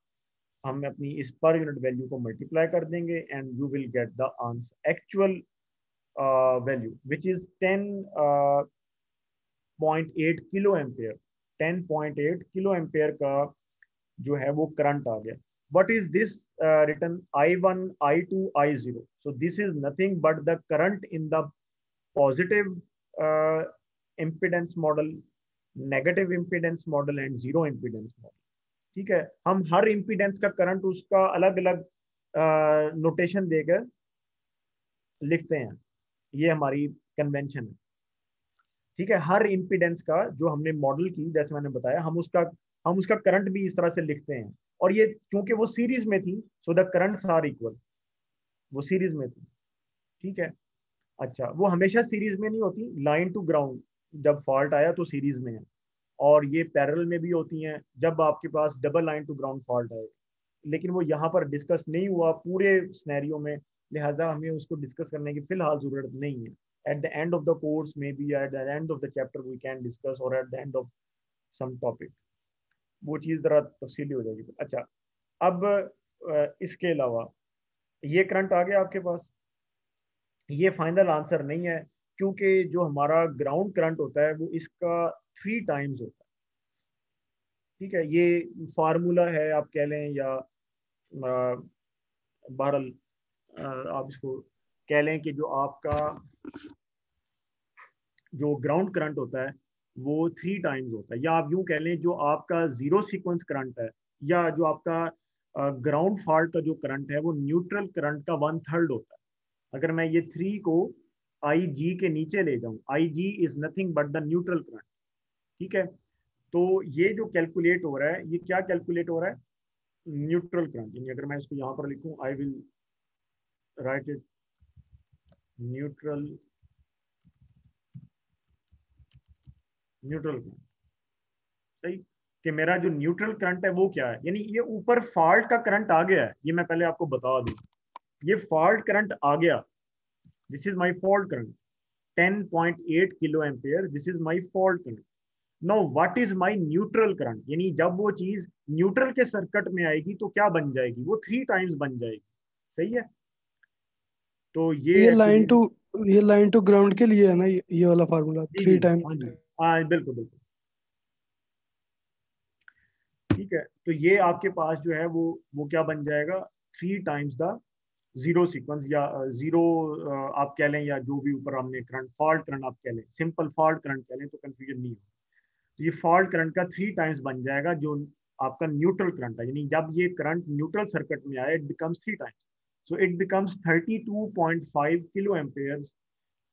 हम अपनी इस पर यूनिट वैल्यू को मल्टीप्लाई कर देंगे, and you will get the answer, actual value which is 10.8 kilo ampere, 10.8 kilo ampere का जो है वो करंट आ गया. What is this written? I1, I2, I0. So this is nothing but the current in the positive uh, impedance model, negative impedance model and zero impedance model. ठीक है, हम हर impedance का current उसका अलग अलग नोटेशन देकर लिखते हैं. ये हमारी कन्वेंशन है. ठीक है, हर इम्पीडेंस का जो हमने मॉडल की, जैसे मैंने बताया, हम उसका करंट भी इस तरह से लिखते हैं. और ये चूंकि वो सीरीज में थी, so the currents are equal. वो सीरीज में थी. ठीक है. अच्छा, वो हमेशा सीरीज में नहीं होती. लाइन टू ग्राउंड जब फॉल्ट आया तो सीरीज में है, और ये पैरेलल में भी होती हैं जब आपके पास double line to ground fault आए. लेकिन वो यहाँ पर डिस्कस नहीं हुआ पूरे स्नैरियो में, लिहाजा हमें उसको डिस्कस करने की फिलहाल जरूरत नहीं है. At the end of the course, maybe at the end of the chapter we can discuss, or at the end of some topic, वो चीज़ ज़रा तफसीली हो जाएगी. अच्छा, अब इसके अलावा ये करंट आ गया आपके पास. ये फाइनल आंसर नहीं है, क्योंकि जो हमारा ग्राउंड करंट होता है वो इसका 3 टाइम्स होता है. ठीक है, ये फार्मूला है आप कह लें, या बहरल आप इसको कह लें कि जो आपका जो ग्राउंड करंट होता है वो 3 टाइम्स होता है. या आप यूं कह लें जो आपका जीरो सीक्वेंस करंट है, या जो आपका ग्राउंड फॉल्ट का जो करंट है वो न्यूट्रल करंट का 1/3 होता है. अगर मैं ये 3 को आई जी के नीचे ले जाऊं, I G is nothing but the neutral current. ठीक है, तो ये जो कैलकुलेट हो रहा है, ये क्या कैलकुलेट हो रहा है? Neutral current. यानी अगर मैं इसको यहाँ पर लिखूं, I will write it neutral neutral current. सही, कि मेरा जो न्यूट्रल करंट है वो क्या है. यानी ये ऊपर फॉल्ट का करंट आ गया है, ये मैं पहले आपको बता दूं. ये फॉल्ट करंट आ गया, this is my fault current 10.8 kilo ampere, this is my fault current. Now what is my neutral current? यानी जब वो चीज न्यूट्रल के सर्किट में आएगी तो क्या बन जाएगी? वो 3 टाइम्स बन जाएगी. सही है, तो ये ये एक्चुअली लाइन टू ग्राउंड के लिए है ना, ये वाला फार्मूला जी जी 3 टाइम. हाँ जी, हाँ बिल्कुल बिल्कुल. ठीक है, तो ये आपके पास जो है वो क्या बन जाएगा? 3 टाइम्स द जीरो सीक्वेंस, या जीरो आप कह लें, या जो भी ऊपर हमने करंट, फॉल्ट करंट आप कह लें, सिंपल फॉल्ट करंट कह लें तो कंफ्यूजन नहीं हो. तो ये फॉल्ट करंट का 3 टाइम्स बन जाएगा जो आपका न्यूट्रल करंट है. यानी जब ये करंट न्यूट्रल सर्किट में आए, it becomes 3 times. So it becomes 32.5 kilo ampere.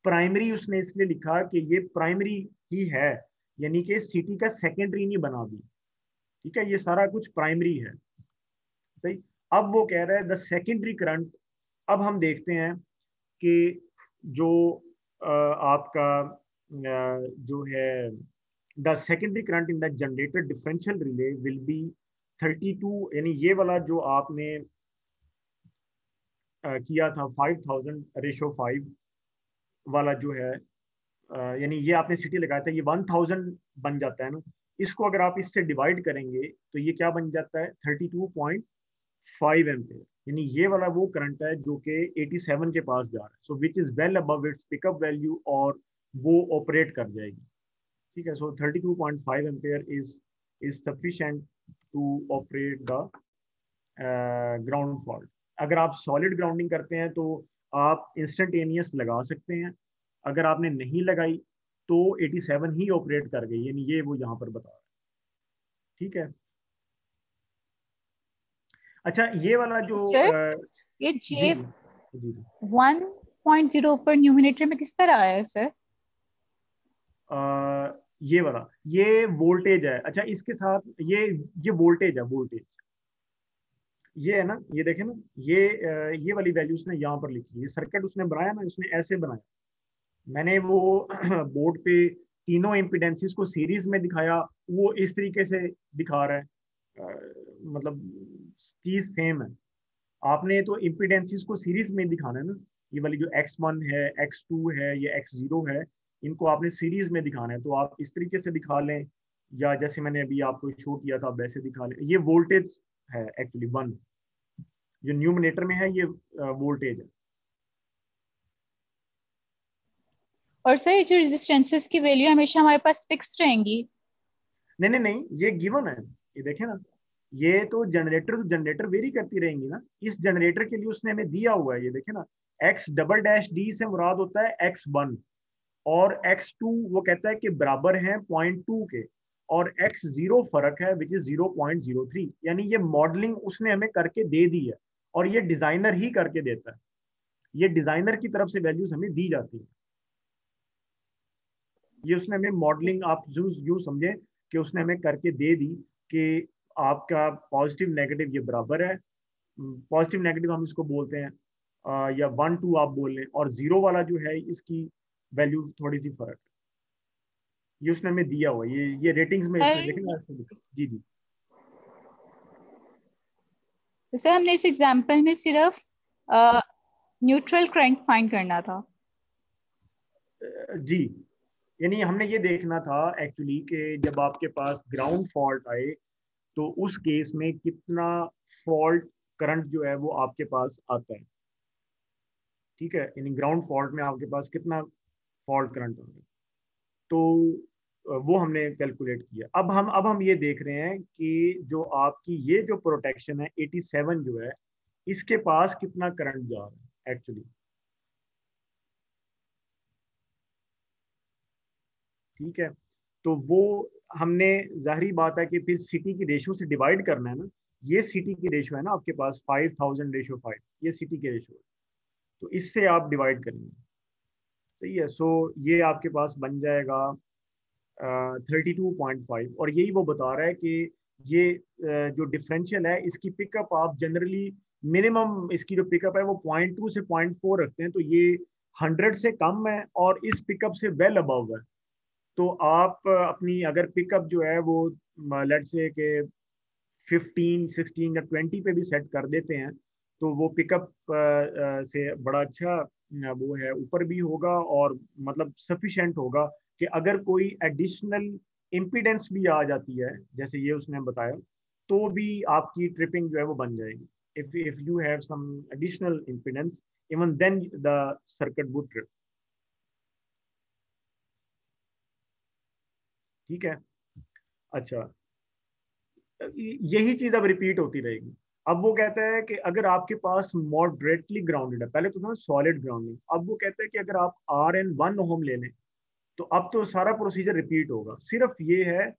Primary उसने इसलिए लिखा कि ये प्राइमरी ही है, यानी कि सिटी का सेकेंडरी नहीं बना भी. ठीक है, ये सारा कुछ प्राइमरी है. सही. अब वो कह रहा है द सेकेंडरी करंट. अब हम देखते हैं कि जो आपका जो है the secondary current in the generated differential relay will be 32. यानी ये वाला जो आपने किया था 5000:5 वाला जो है, यानी ये आपने सिटी लगाया था, ये 1000 बन जाता है ना. इसको अगर आप इससे डिवाइड करेंगे तो ये क्या बन जाता है? 32.5 एम्पेयर. यानी ये वाला वो करंट है जो कि 87 के पास जा रहा है. So which is well above its pickup value, और वो ऑपरेट कर जाएगी. ठीक है, so 32.5 ampere is sufficient to operate the ground fault. अगर आप सॉलिड ग्राउंडिंग करते हैं तो आप इंस्टेंटेनियस लगा सकते हैं. अगर आपने नहीं लगाई तो 87 ही ऑपरेट कर गई. यानी ये वो यहाँ पर बता रहा है. ठीक है. अच्छा, ये वाला जो सर, ये जी जे जी 1.0 पर न्यूमिनेटर में किस तरह आया है सर? ये वाला ये वोल्टेज है. अच्छा, इसके साथ ये वोल्टेज है, वोल्टेज ये है ना. ये देखें ना, ये वाली वैल्यू उसने यहाँ पर लिखी है. ये सर्किट उसने बनाया ना, उसने ऐसे बनाया. मैंने वो बोर्ड पे तीनों इम्पिडेंसेस को सीरीज में दिखाया, वो इस तरीके से दिखा रहा है. मतलब चीज सेम है. आपने तो इम्पिडेंसेस को सीरीज में दिखाना है ना. ये वाली जो X1 है, X2 है, ये X0 है, इनको आपने सीरीज में दिखाना है. तो आप इस तरीके से दिखा लें, या जैसे मैंने अभी आपको शो किया था वैसे दिखा लें. ये वोल्टेज है एक्चुअली 1, जो न्यूमिनेटर में है ये वोल्टेज है. और सर ये जो रेजिस्टेंसेस की वैल्यू हमेशा हमारे पास फिक्स रहेंगी? नहीं नहीं नहीं, ये गिवन है, ये देखे ना, ये तो जनरेटर वेरी करती रहेंगी ना। इस जनरेटर के लिए उसने हमें दिया हुआ है, ये देखे ना, एक्स डबल डैश डी से मुराद होता है x1, और x2 वो कहता है कि बराबर है 0.2 के, और x0 फर्क है विच इज 0.03। यानी ये मॉडलिंग उसने हमें करके दे दी है, और ये डिजाइनर ही करके देता है, ये डिजाइनर की तरफ से वैल्यूज हमें दी जाती है। ये उसने हमें मॉडलिंग, आप यूं समझे कि उसने हमें करके दे दी कि आपका पॉजिटिव नेगेटिव ये बराबर है, पॉजिटिव नेगेटिव हम इसको बोलते हैं, या 1 2 आप बोल लें, और 0 वाला जो है इसकी वैल्यू थोड़ी सी फर्क है। ये उसने हमें दिया हुआ है, ये रेटिंग्स में इसने सर देखें ना ऐसे लिखा। जी जी तो सर हमने इस एग्जांपल में सिर्फ न्यूट्रल करंट फाइंड करना था। जी, यानी हमने ये देखना था एक्चुअली कि जब आपके पास ग्राउंड फॉल्ट आए तो उस केस में कितना फॉल्ट करंट जो है वो आपके पास आता है। ठीक है, यानी ग्राउंड फॉल्ट में आपके पास कितना फॉल्ट करंट आता है, तो वो हमने कैलकुलेट किया। अब हम ये देख रहे हैं कि जो आपकी ये जो प्रोटेक्शन है 87 जो है, इसके पास कितना करंट जा रहा है एक्चुअली। ठीक है, तो वो हमने, जाहिर बात है कि फिर सिटी की रेशो से डिवाइड करना है ना। ये सिटी की रेशो है ना आपके पास 5000/5, ये सिटी की रेशो है, तो इससे आप डिवाइड करेंगे। सही है, सो ये आपके पास बन जाएगा 32.5, और यही वो बता रहा है कि ये जो डिफरेंशियल है इसकी पिकअप आप जनरली मिनिमम, इसकी जो पिकअप है वो 0.2 से 0.4 रखते हैं, तो ये 100 से कम है और इस पिकअप से वेल अबव है। तो आप अपनी अगर पिकअप जो है वो लेट से के 15 16 या 20 पे भी सेट कर देते हैं, तो वो पिकअप से बड़ा अच्छा वो है, ऊपर भी होगा और मतलब सफिशेंट होगा कि अगर कोई एडिशनल इम्पीडेंस भी आ जाती है जैसे ये उसने बताया, तो भी आपकी ट्रिपिंग जो है वो बन जाएगी। If you have some additional impedance, even then the circuit would trip. ठीक है, अच्छा, यही चीज अब रिपीट होती रहेगी। अब वो कहता है कि अगर आपके पास मॉडरेटली ग्राउंडेड है, पहले तो था सॉलिड ग्राउंडिंग, अब वो कहता है कि अगर आप RN1 ओम ले लें तो अब तो सारा प्रोसीजर रिपीट होगा। सिर्फ ये है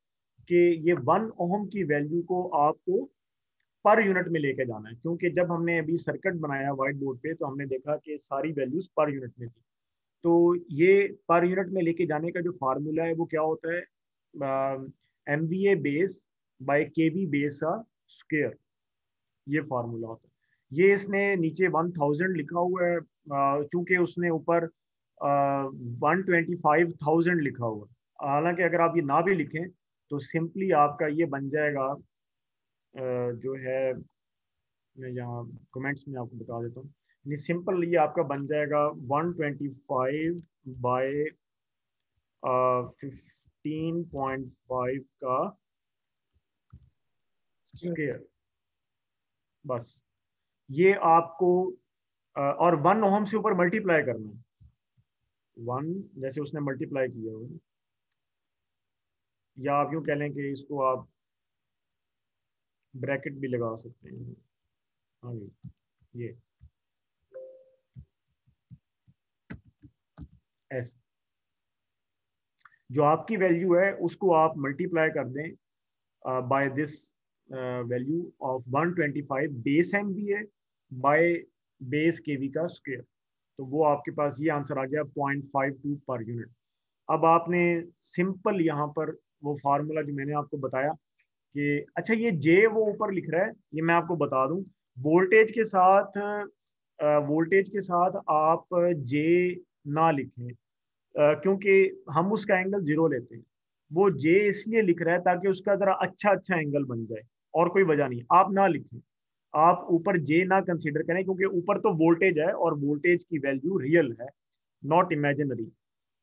कि ये 1 ओम की वैल्यू को आपको पर यूनिट में लेके जाना है, क्योंकि जब हमने अभी सर्किट बनाया व्हाइट बोर्ड पे तो हमने देखा कि सारी वैल्यूज पर यूनिट में थी। तो ये पर यूनिट में लेके जाने का जो फार्मूला है वो क्या होता है, MVA base by KV base का स्क्वायर, ये फार्मूला होता है। ये इसने नीचे 1000 लिखा हुआ है, चूंकि उसने ऊपर 125,000 लिखा हुआ है। हालांकि अगर आप ये ना भी लिखें तो सिंपली आपका ये बन जाएगा, जो है मैं यहाँ कमेंट्स में आपको बता देता हूँ, ये सिंपल ये आपका बन जाएगा 125/15.5 का स्क्वायर। बस ये आपको और 1 ओम से ऊपर मल्टीप्लाई करना है, 1 जैसे उसने मल्टीप्लाई किया हो, या आप यूं कह लें कि इसको आप ब्रैकेट भी लगा सकते हैं। हाँ जी, ये ऐसे जो आपकी वैल्यू है उसको आप मल्टीप्लाई कर दें by this value of 125 base MVA by base KV का स्क्वायर, तो वो आपके पास ये आंसर आ गया 0.52 पर यूनिट। अब आपने सिंपल यहाँ पर वो फार्मूला जो मैंने आपको बताया कि अच्छा ये जे वो ऊपर लिख रहा है, ये मैं आपको बता दूं, वोल्टेज के साथ आप जे ना लिखें, क्योंकि हम उसका एंगल 0 लेते हैं। वो जे इसलिए लिख रहा है ताकि उसका जरा अच्छा अच्छा एंगल बन जाए, और कोई वजह नहीं। आप ना लिखें, आप ऊपर जे ना कंसीडर करें, क्योंकि ऊपर तो वोल्टेज है और वोल्टेज की वैल्यू रियल है, नॉट इमेजिनरी।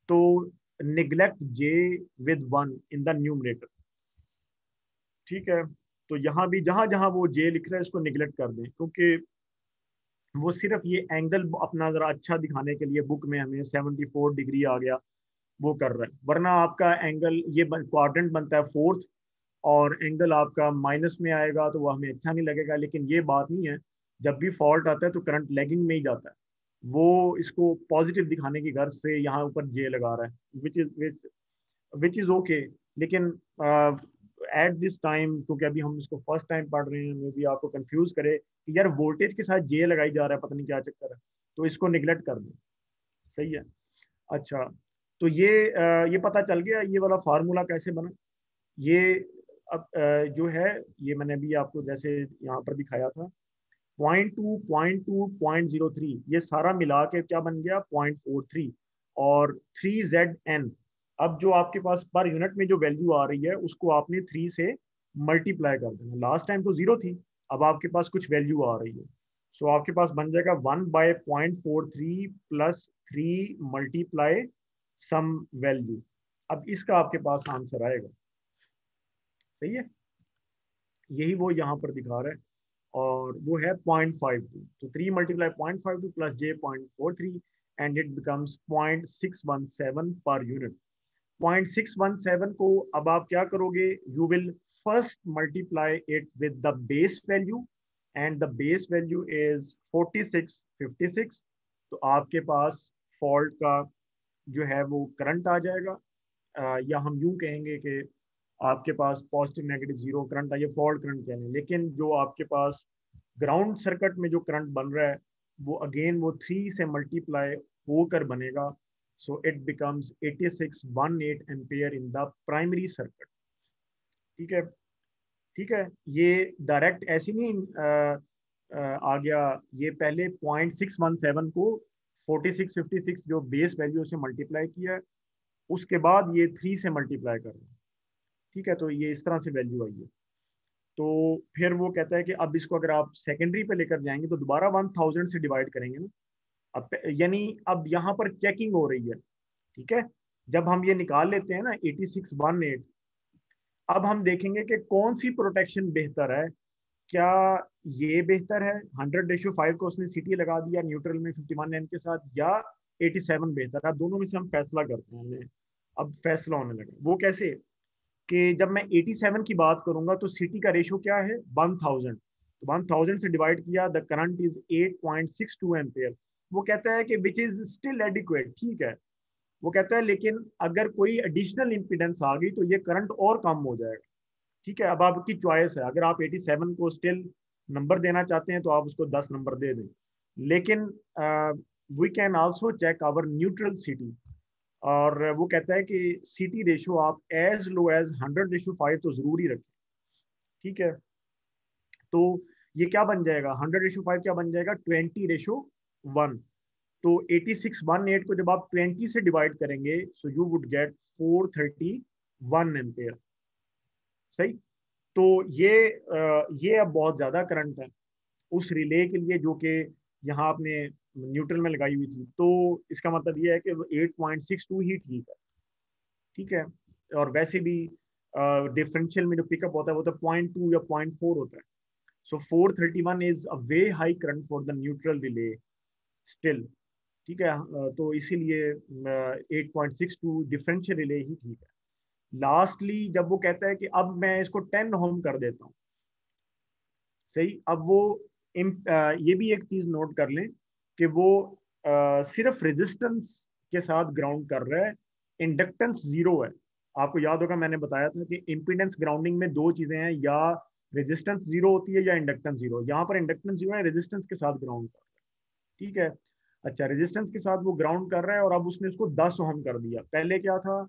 तो neglect J with 1 in the numerator. ठीक है, तो यहाँ भी जहां जहां वो जे लिख रहा है इसको निगलेक्ट कर दें, क्योंकि वो सिर्फ ये एंगल अपना जरा अच्छा दिखाने के लिए बुक में हमें 74 डिग्री आ गया, वो कर रहा है, वरना आपका एंगल ये क्वाड्रेंट बनता है फोर्थ, और एंगल आपका माइनस में आएगा तो वो हमें अच्छा नहीं लगेगा। लेकिन ये बात नहीं है, जब भी फॉल्ट आता है तो करंट लेगिंग में ही जाता है। वो इसको पॉजिटिव दिखाने की गर्ज से यहाँ ऊपर जे लगा रहा है, विच इज ओके। लेकिन एट दिस टाइम, क्योंकि अभी हम इसको फर्स्ट टाइम पढ़ रहे हैं, मे बी आपको कंफ्यूज करे कि यार वोल्टेज के साथ जे लगाई जा रहा है, पता नहीं क्या चक्कर है, तो इसको निगलेक्ट कर दें। सही है। अच्छा, तो ये पता चल गया ये वाला फार्मूला कैसे बना। ये अब जो है, ये मैंने अभी आपको जैसे यहाँ पर दिखाया था, 0.2, 0.2, 0.03, ये सारा मिला के क्या बन गया, 0.43 और 3ZN। अब जो आपके पास पर यूनिट में जो वैल्यू आ रही है उसको आपने 3 से मल्टीप्लाई कर देना। लास्ट टाइम तो 0 थी, अब आपके पास कुछ वैल्यू आ रही है, सो आपके पास बन जाएगा 1/0.43 प्लस 3 मल्टीप्लाई सम वैल्यू। अब इसका आपके पास आंसर आएगा। सही है, यही वो यहाँ पर दिखा रहा है, और वो है 0.52। तो 3 multiply 0.52 plus J 0.43 and it becomes 0.617 per unit. 0.617 को अब आप क्या करोगे, you will first multiply it with the base value, and the base value is 4656। तो आपके पास फॉल्ट का जो है वो करंट आ जाएगा, या हम यूं कहेंगे कि आपके पास पॉजिटिव नेगेटिव जीरो करंट है, ये फॉल्ट करंट कह लें। लेकिन जो आपके पास ग्राउंड सर्किट में जो करंट बन रहा है वो अगेन वो 3 से मल्टीप्लाई होकर बनेगा, so it becomes 8618 ampere in the primary circuit. ठीक है, ठीक है, ये डायरेक्ट ऐसे नहीं आ गया, ये पहले 0.617 को 4656 जो बेस वैल्यू से मल्टीप्लाई किया है, उसके बाद ये 3 से मल्टीप्लाई कर रहे हैं। ठीक है, तो ये इस तरह से वैल्यू आई है। तो फिर वो कहता है कि अब इसको अगर आप सेकेंडरी पे लेकर जाएंगे तो दोबारा 1000 से डिवाइड करेंगे ना, अब यानी अब यहाँ पर चेकिंग हो रही है। ठीक है, जब हम ये निकाल लेते हैं ना 8618, अब हम देखेंगे कि कौन सी प्रोटेक्शन बेहतर है। क्या ये बेहतर है, 100:5 को उसने सीटी लगा दिया न्यूट्रल में 51 एन के साथ, या 87 बेहतर है। दोनों में से हम फैसला करते हैं। अब फैसला होने लगा, वो कैसे कि जब मैं 87 की बात करूंगा तो सिटी का रेशो क्या है, 1000। तो 1000 से डिवाइड किया, द करंट इज 8.62 एम्पेयर। वो कहता है कि विच इज स्टिल एडिक्वेट, ठीक है। वो कहता है लेकिन अगर कोई एडिशनल इंपिडेंस आ गई तो ये करंट और कम हो जाएगा। ठीक है, अब आपकी चॉइस है, अगर आप 87 को स्टिल नंबर देना चाहते हैं तो आप उसको 10 नंबर दे दें। लेकिन we can also check our neutrality, और वो कहता है कि सीटी रेशो आप एज लो एज 100:5 तो जरूर ही रखें। ठीक है, तो ये क्या बन जाएगा, 100:5 क्या बन जाएगा, 20:1। तो 8618 को जब आप 20 से डिवाइड करेंगे so you would gate 431 ampere. सही, तो ये अब बहुत ज्यादा करंट है उस रिले के लिए जो कि यहाँ आपने न्यूट्रल में लगाई हुई थी। तो इसका मतलब ये है कि 8.62 ही ठीक है। ठीक है, और वैसे भी डिफरेंशियल में जो पिकअप होता है वो तो 0.2 या 0.4 होता है। सो 431 is a way high current for the neutral relay still. ठीक है, तो इसीलिए 8.62 डिफरेंशियल रिले ही ठीक है। लास्टली जब वो कहता है कि अब मैं इसको 10 ओम कर देता हूँ। सही, अब वो ये भी एक चीज नोट कर लें कि वो सिर्फ रेजिस्टेंस के साथ ग्राउंड कर रहा है, इंडक्टेंस जीरो है। आपको याद होगा मैंने बताया था कि इम्पीडेंस ग्राउंडिंग में दो चीजें हैं, या रेजिस्टेंस जीरो होती है या इंडक्टेंस जीरो। यहाँ पर इंडक्टेंस जीरो है, रेजिस्टेंस के साथ ग्राउंड कर रहा है। ठीक है, अच्छा, रेजिस्टेंस के साथ वो ग्राउंड कर रहा है और अब उसने उसको 10 ओम कर दिया। पहले क्या था,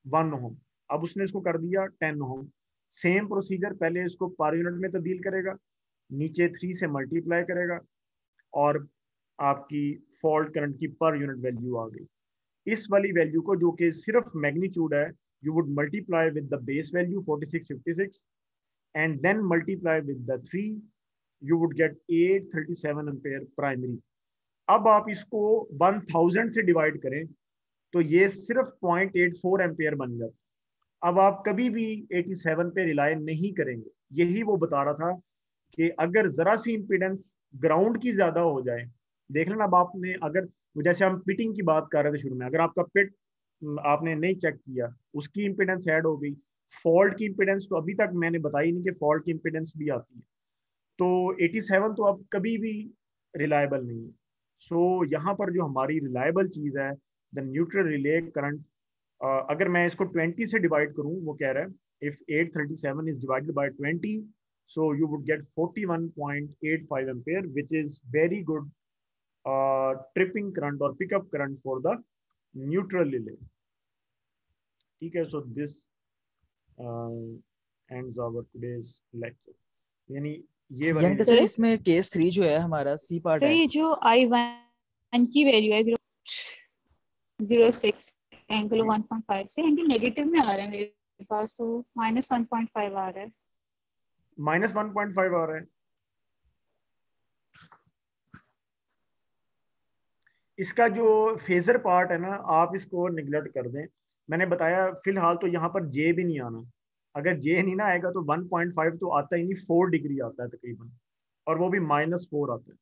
1 ओम, अब उसने इसको कर दिया 10 ओम। सेम प्रोसीजर, पहले इसको पर यूनिट में तब्दील करेगा, नीचे 3 से मल्टीप्लाई करेगा, और आपकी फॉल्ट करंट की पर यूनिट वैल्यू आ गई। इस वाली वैल्यू को जो कि सिर्फ मैग्नीट्यूड है, you would multiply with the base value 4656 and then multiply with the 3, you would get 837 ampere primary. अब आप इसको 1000 से डिवाइड करें तो ये सिर्फ 0.84 एम्पेयर बन जाता। अब आप कभी भी 87 पे रिलाय नहीं करेंगे। यही वो बता रहा था कि अगर जरा सी इंपीडेंस ग्राउंड की ज्यादा हो जाए, देख लेना अब आपने, अगर जैसे हम पिटिंग की बात कर रहे थे शुरू में, अगर आपका पिट आपने नहीं चेक किया, उसकी इम्पिडेंस ऐड हो गई। फॉल्ट की इम्पिडेंस तो अभी तक मैंने बताई नहीं कि फॉल्ट की इम्पिडेंस भी आती है। तो 87 तो अब कभी भी रिलायबल नहीं है। सो यहाँ पर जो हमारी रिलायबल चीज़ है, द न्यूट्रल रिले करंट, अगर मैं इसको 20 से डिवाइड करूँ, वो कह रहा है if 837 is divided by 20, so you would get 41.85 ampere, which is very good tripping current or pickup current for the neutral relay. ठीक है, so this ends our today's lecture. यानी ये वाली यानी कि सर सर इसमें केस 3 जो है हमारा सी पार्ट सर है। ये जो I1 की वैल्यू है 0.06 एंगल 1.5 से एंगल नेगेटिव में आ रहा है मेरे पास, तो -1.5 आ रहा है। -1.5 आ रहा है। इसका जो फेजर पार्ट है ना, आप इसको निगलेक्ट कर दें। मैंने बताया फिलहाल तो यहाँ पर जे भी नहीं आना। अगर जे नहीं ना आएगा तो 1.5 तो आता ही नहीं, 4 डिग्री आता है तकरीबन, और वो भी -4 आता है।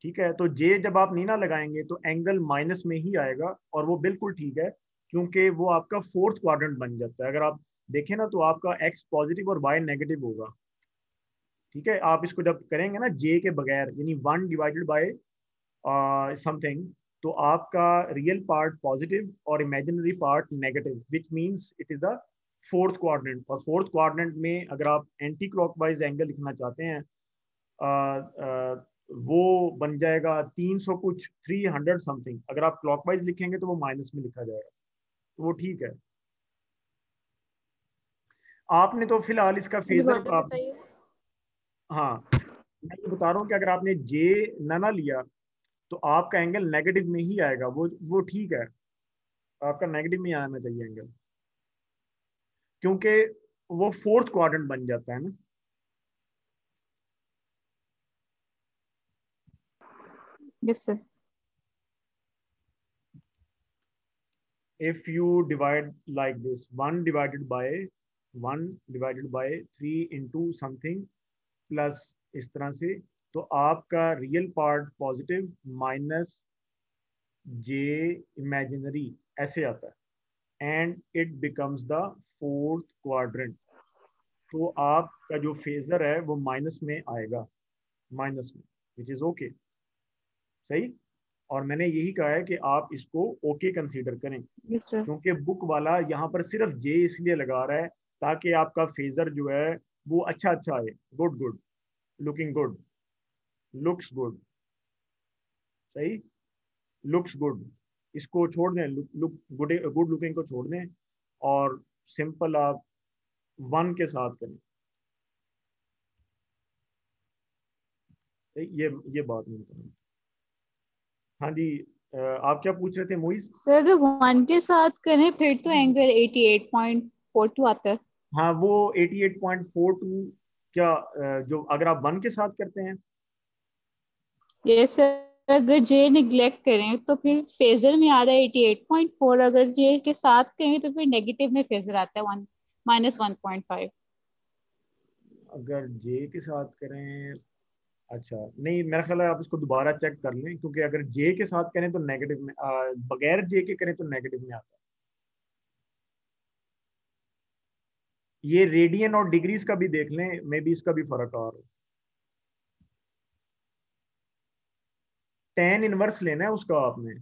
ठीक है, तो जे जब आप नहीं ना लगाएंगे तो एंगल माइनस में ही आएगा, और वो बिल्कुल ठीक है, क्योंकि वो आपका फोर्थ क्वाड्रेंट बन जाता है। अगर आप देखें ना तो आपका एक्स पॉजिटिव और वाई नेगेटिव होगा। ठीक है, आप इसको जब करेंगे ना जे के बगैर, यानी 1 डिवाइडेड बाय समथिंग, तो आपका रियल पार्ट पॉजिटिव और imaginary part negative, which means it is the fourth quadrant. और फोर्थ क्वाड्रेंट में अगर आप एंटी क्लॉकवाइज एंगल लिखना चाहते हैं, वो बन जाएगा 300 कुछ, 300 समथिंग। अगर आप क्लॉकवाइज लिखेंगे तो वो माइनस में लिखा जाएगा, तो वो ठीक है। आपने तो फिलहाल इसका फेजर दोबारा आप, बताइए। हाँ मैं ये बता रहा हूँ कि अगर आपने जे ना लिया तो आपका एंगल नेगेटिव में ही आएगा, वो ठीक है, आपका नेगेटिव में आना चाहिए एंगल, क्योंकि वो फोर्थ क्वाड्रेंट बन जाता है ना। Yes sir. If you divide like this, 1 divided by 3 into something plus इस तरह से, तो आपका रियल पार्ट पॉजिटिव माइनस जे इमेजिनरी ऐसे आता है, and it becomes the fourth quadrant. तो आपका जो फेजर है वो माइनस में आएगा, माइनस में, विच इज ओके, सही। और मैंने यही कहा है कि आप इसको ओके कंसीडर करें, यस सर। क्योंकि बुक वाला यहाँ पर सिर्फ जे इसलिए लगा रहा है ताकि आपका फेजर जो है वो अच्छा अच्छा आए, good good, looking good, looks good, सही, लुक्स गुड। इसको छोड़ दें, लुक गुड, गुड लुकिंग को छोड़ दें, और सिंपल आप 1 के साथ करें। ये बात नहीं करें। हाँ जी, आप क्या पूछ रहे थे मोइस? सर अगर 1 के साथ करें फिर तो एंगल 88.42 आता है। हाँ, वो 88.42, क्या जो अगर आप 1 के साथ करते हैं, ये सर अगर जे निग्लेक्ट करें तो फिर फेजर में आ रहा है 88.4, अगर जे के साथ करें तो फिर नेगेटिव में फेजर आता है 1 -1.5। अगर जे के साथ करें, अच्छा नहीं, मेरा ख्याल है आप इसको दोबारा चेक कर लें, क्योंकि अगर जे के साथ करें तो नेगेटिव में, बगैर जे के करें तो नेगेटिव में आता है। ये रेडियन और डिग्रीज का भी देख लें, मे बी इसका भी फर्क आ रहा है। tan इनवर्स लेना है उसका आपने।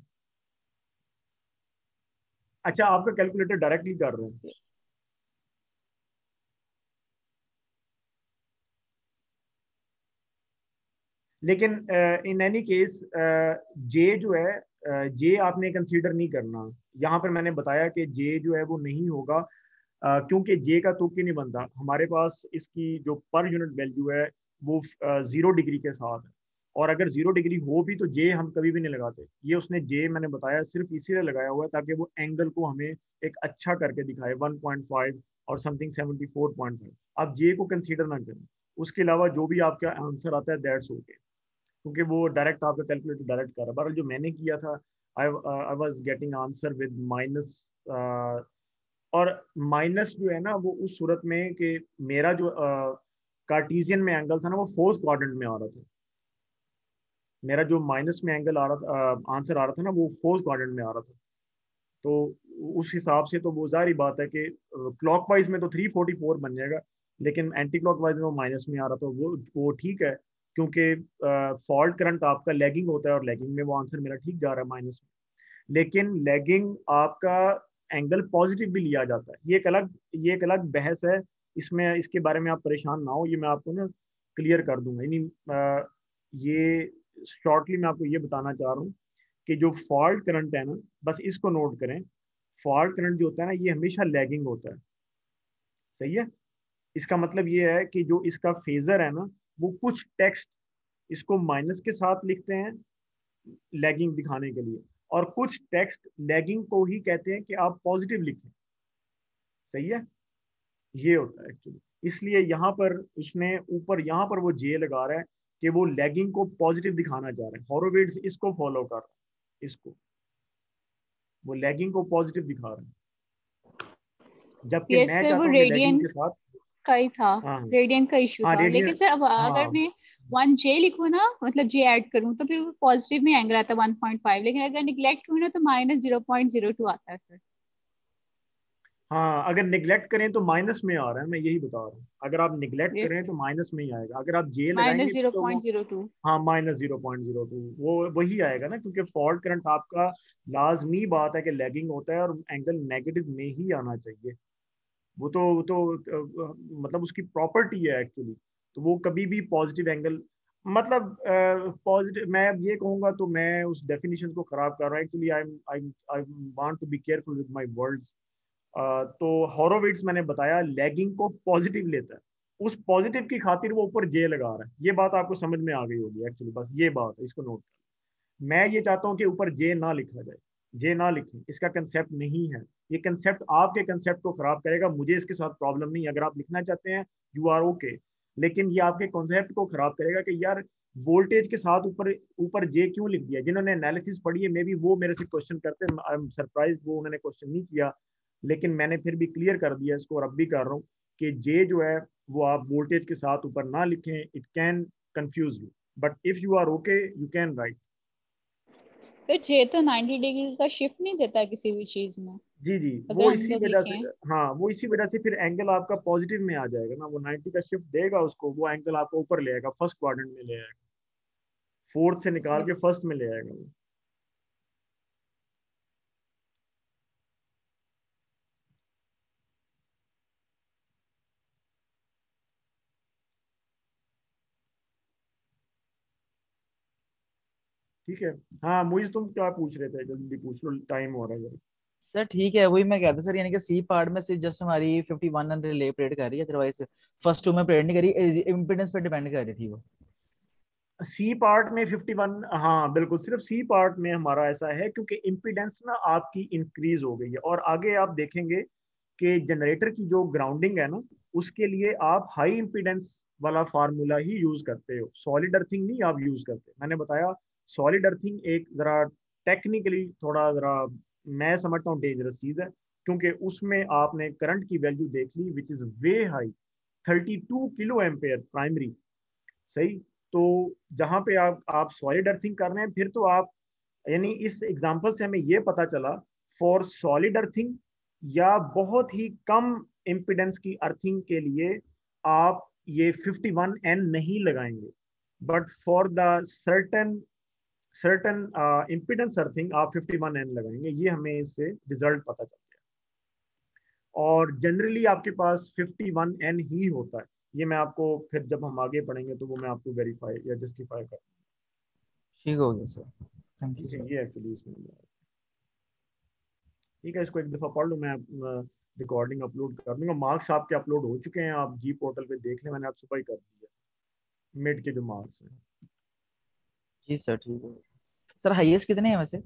अच्छा, आपका कैलकुलेटर डायरेक्टली कर रहे हैं। लेकिन इन एनी केस जे जो है, जे आपने कंसीडर नहीं करना। यहाँ पर मैंने बताया कि जे जो है वो नहीं होगा, क्योंकि जे का तुक ही नहीं बनता हमारे पास। इसकी जो पर यूनिट वैल्यू है वो 0 डिग्री के साथ है, और अगर 0 डिग्री हो भी तो जे हम कभी भी नहीं लगाते। ये उसने जे मैंने बताया सिर्फ इसीलिए लगाया हुआ है ताकि वो एंगल को हमें एक अच्छा करके दिखाए, 1.5 और समथिंग 74.5। आप जे को कंसीडर ना करें, उसके अलावा जो भी आपका आंसर आता है दैट्स ओके, क्योंकि वो डायरेक्ट आपका कैलकुलेटर डायरेक्ट कर रहा है। बहरहाल जो मैंने किया था, I was getting answer with minus, और माइनस जो है ना वो उस सूरत में कि मेरा जो कार्टीजियन में एंगल था ना वो फोर्थ क्वाड्रेंट में आ रहा था। मेरा जो माइनस में एंगल आ रहा था, आंसर आ रहा था ना, वो फोर्थ क्वाड्रेंट में आ रहा था। तो उस हिसाब से तो वो जारी बात है कि क्लॉकवाइज में तो 344 बन जाएगा, लेकिन एंटी क्लॉकवाइज में वो माइनस में आ रहा, तो वो ठीक है, क्योंकि फॉल्ट करंट आपका लैगिंग होता है और लैगिंग में वो आंसर मेरा ठीक जा रहा है माइनस में। लेकिन लैगिंग आपका एंगल पॉजिटिव भी लिया जाता है, ये एक अलग बहस है, इसमें इसके बारे में आप परेशान ना हो, ये मैं आपको ना क्लियर कर दूंगा। यानी ये शॉर्टली मैं आपको ये बताना चाह रहा हूँ कि जो फॉल्ट करंट है ना, बस इसको नोट करें, फॉल्ट करंट जो होता है ना ये हमेशा लैगिंग होता है, सही है। इसका मतलब ये है कि जो इसका फेजर है ना, वो कुछ टेक्स्ट इसको माइनस के साथ लिखते हैं लैगिंग दिखाने के लिए, और कुछ टेक्स्ट लैगिंग को ही कहते हैं कि आप पॉजिटिव लिखें, सही है। ये होता है एक्चुअली, इसलिए यहाँ पर उसने ऊपर यहाँ पर वो जे लगा रहा है कि वो लैगिंग को पॉजिटिव दिखाना चाह रहा है, हॉरोविट्ज इसको फॉलो कर रहा है, इसको वो लैगिंग को पॉजिटिव दिखा रहा है, जबकि यस मैं सर, वो चाहता हूँ कि लैगिंग रेडियन के साथ। का ही था, हाँ रेडियन का इशू हाँ था। लेकिन रेडियन, सर अब अगर हाँ मैं 1J लिखूँ ना, मतलब J ऐड करूँ, तो फिर वो पॉजिटिव में एंगल आता है 1.5, लेकिन अगर निग्लेक्ट करूँ ना तो -0.02 आता है सर। हाँ, अगर निगलेक्ट करें तो माइनस में आ रहा है, मैं यही बता रहा हूँ, अगर आप निगलेक्ट यस करें सर, तो माइनस में ही आएगा, अगर आप जे लगाएंगे तो वो, -0.02। हाँ -0.02 वो वही आएगा ना, क्योंकि फॉल्ट करंट आपका लाजमी बात है कि लैगिंग होता है और एंगल नेगेटिव में ही आना चाहिए, वो तो मतलब उसकी प्रॉपर्टी है एक्चुअली, तो वो कभी भी पॉजिटिव एंगल, मतलब पॉजिटिव, मैं अब ये कहूंगा तो मैं उस डेफिनेशन को खराब कर रहा हूँ actually, I want to be careful with my words. तो हॉरोविट्ज मैंने बताया लैगिंग को पॉजिटिव लेता है, उस पॉजिटिव की खातिर वो ऊपर जे लगा रहा है, ये बात आपको समझ में आ गई होगी एक्चुअली, बस ये बात है, इसको नोट। मैं ये चाहता हूँ कि ऊपर जे ना लिखा जाए, जे ना लिखें, इसका कंसेप्ट नहीं है, ये कंसेप्ट आपके कंसेप्ट को खराब करेगा, मुझे इसके साथ प्रॉब्लम नहीं, अगर आप लिखना चाहते हैं यू आर ओके, लेकिन ये आपके कॉन्सेप्ट को खराब करेगा कि यार वोल्टेज के साथ ऊपर ऊपर जे क्यों लिख दिया। जिन्होंने एनालिसिस पढ़ी है मे बी वो मेरे से क्वेश्चन करते हैं, आई एम सरप्राइज वो उन्होंने क्वेश्चन नहीं किया, लेकिन मैंने फिर भी क्लियर कर दिया इसको, और अब भी कर रहा हूँ कि जे जो है वो आप वोल्टेज के साथ ऊपर ना लिखें, it can confuse you, but if you are okay you can write. फिर J तो 90 डिग्री का शिफ्ट नहीं देता किसी भी चीज में, जी जी, अगर वो हम इसी लोग वजह से, लिखें। हाँ वो इसी वजह से फिर एंगल आपका पॉजिटिव में आ जाएगा ना, वो 90 का शिफ्ट देगा उसको, वो एंगल आपको ऊपर ले आएगा, फर्स्ट क्वाड्रेंट में ले आएगा, फोर्थ से निकाल के यस। फर्स्ट में ले आएगा वो। ठीक है। हाँ मुझे, तुम क्या पूछ रहे थे, जल्दी पूछ लो, टाइम हो रहा है जरा। सर ठीक है, वही मैं कहता सर, यानी कि सी पार्ट में से जस्ट हमारी 51 रिले परेड कर रही है, अदरवाइज फर्स्ट टू में परेड नहीं करी, इम्पिडेंस पे डिपेंड कर रही थी वो। सी पार्ट में 51, हाँ बिल्कुल, सिर्फ सी पार्ट में हमारा ऐसा है क्योंकि इम्पीडेंस ना आपकी इंक्रीज हो गई है, और आगे आप देखेंगे कि जनरेटर की जो ग्राउंडिंग है ना, उसके लिए आप हाई इम्पीडेंस वाला फार्मूला ही यूज करते हो, सॉलिड अर्थिंग नहीं आप यूज करते। मैंने बताया सॉलिड अर्थिंग एक जरा टेक्निकली थोड़ा जरा, मैं समझता हूँ डेंजरस चीज है, क्योंकि उसमें आपने करंट की वैल्यू देख ली which is way high, 32 kilo ampere primary, सही। तो जहाँ पे आप सॉलिड अर्थिंग कर रहे हैं, फिर तो आप, यानी इस एग्जांपल से हमें ये पता चला, फॉर सॉलिड अर्थिंग या बहुत ही कम इम्पिडेंस की अर्थिंग के लिए आप ये 51N नहीं लगाएंगे, but for the certain certain impedance earthing आप 51N लगाएंगे, ये हमें इससे रिजल्ट पता चल गया, और जनरली आपके पास 51N ही होता है। ये मैं आपको फिर जब हम आगे पढ़ेंगे तो वो मैं आपको वेरीफाई या जस्टिफाई कर, ठीक हो गया सर, थैंक यू ठीक है, सर। ये एक्चुअली इसमें, ठीक है, इसको एक दफ़ा पढ़ लो, मैं रिकॉर्डिंग अपलोड कर दूंगा, मार्क्स आपके अपलोड हो चुके हैं, आप जी पोर्टल पे देख लें, मैंने आप सुबह ही कर दिया मिड के जो मार्क्स हैं। जी सर ठीक है। सर हाईएस्ट कितने हैं वैसे?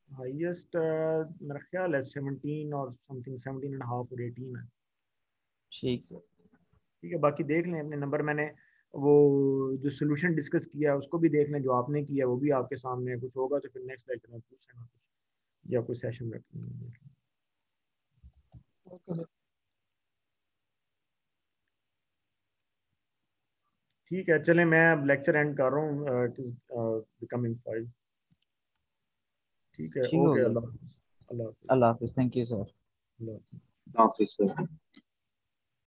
हाईएस्ट मेरा ख्याल है 17 और समथिंग, 17.5 और 18 है। ठीक सर। ठीक है, बाकी देख लें अपने नंबर, मैंने वो जो सोल्यूशन डिस्कस किया है उसको भी देख लें, जो आपने किया वो भी आपके सामने है, कुछ होगा तो फिर नेक्स्ट लेक्चर में पूछ लेना कुछ, या कोई सेशन रख लेंगे। Okay sir. ठीक है, चलें, मैं अब लेक्चर एंड कर रहा हूँ, इट इज बिकमिंग 5। ठीक है, ठीक हो ओके, गया अल्लाह सर। हाफिज़। अल्लाह हाफिज़। अल्लाह हाफिज, थैंक यू सर। अल्लाह हाफिज़। ऑफिस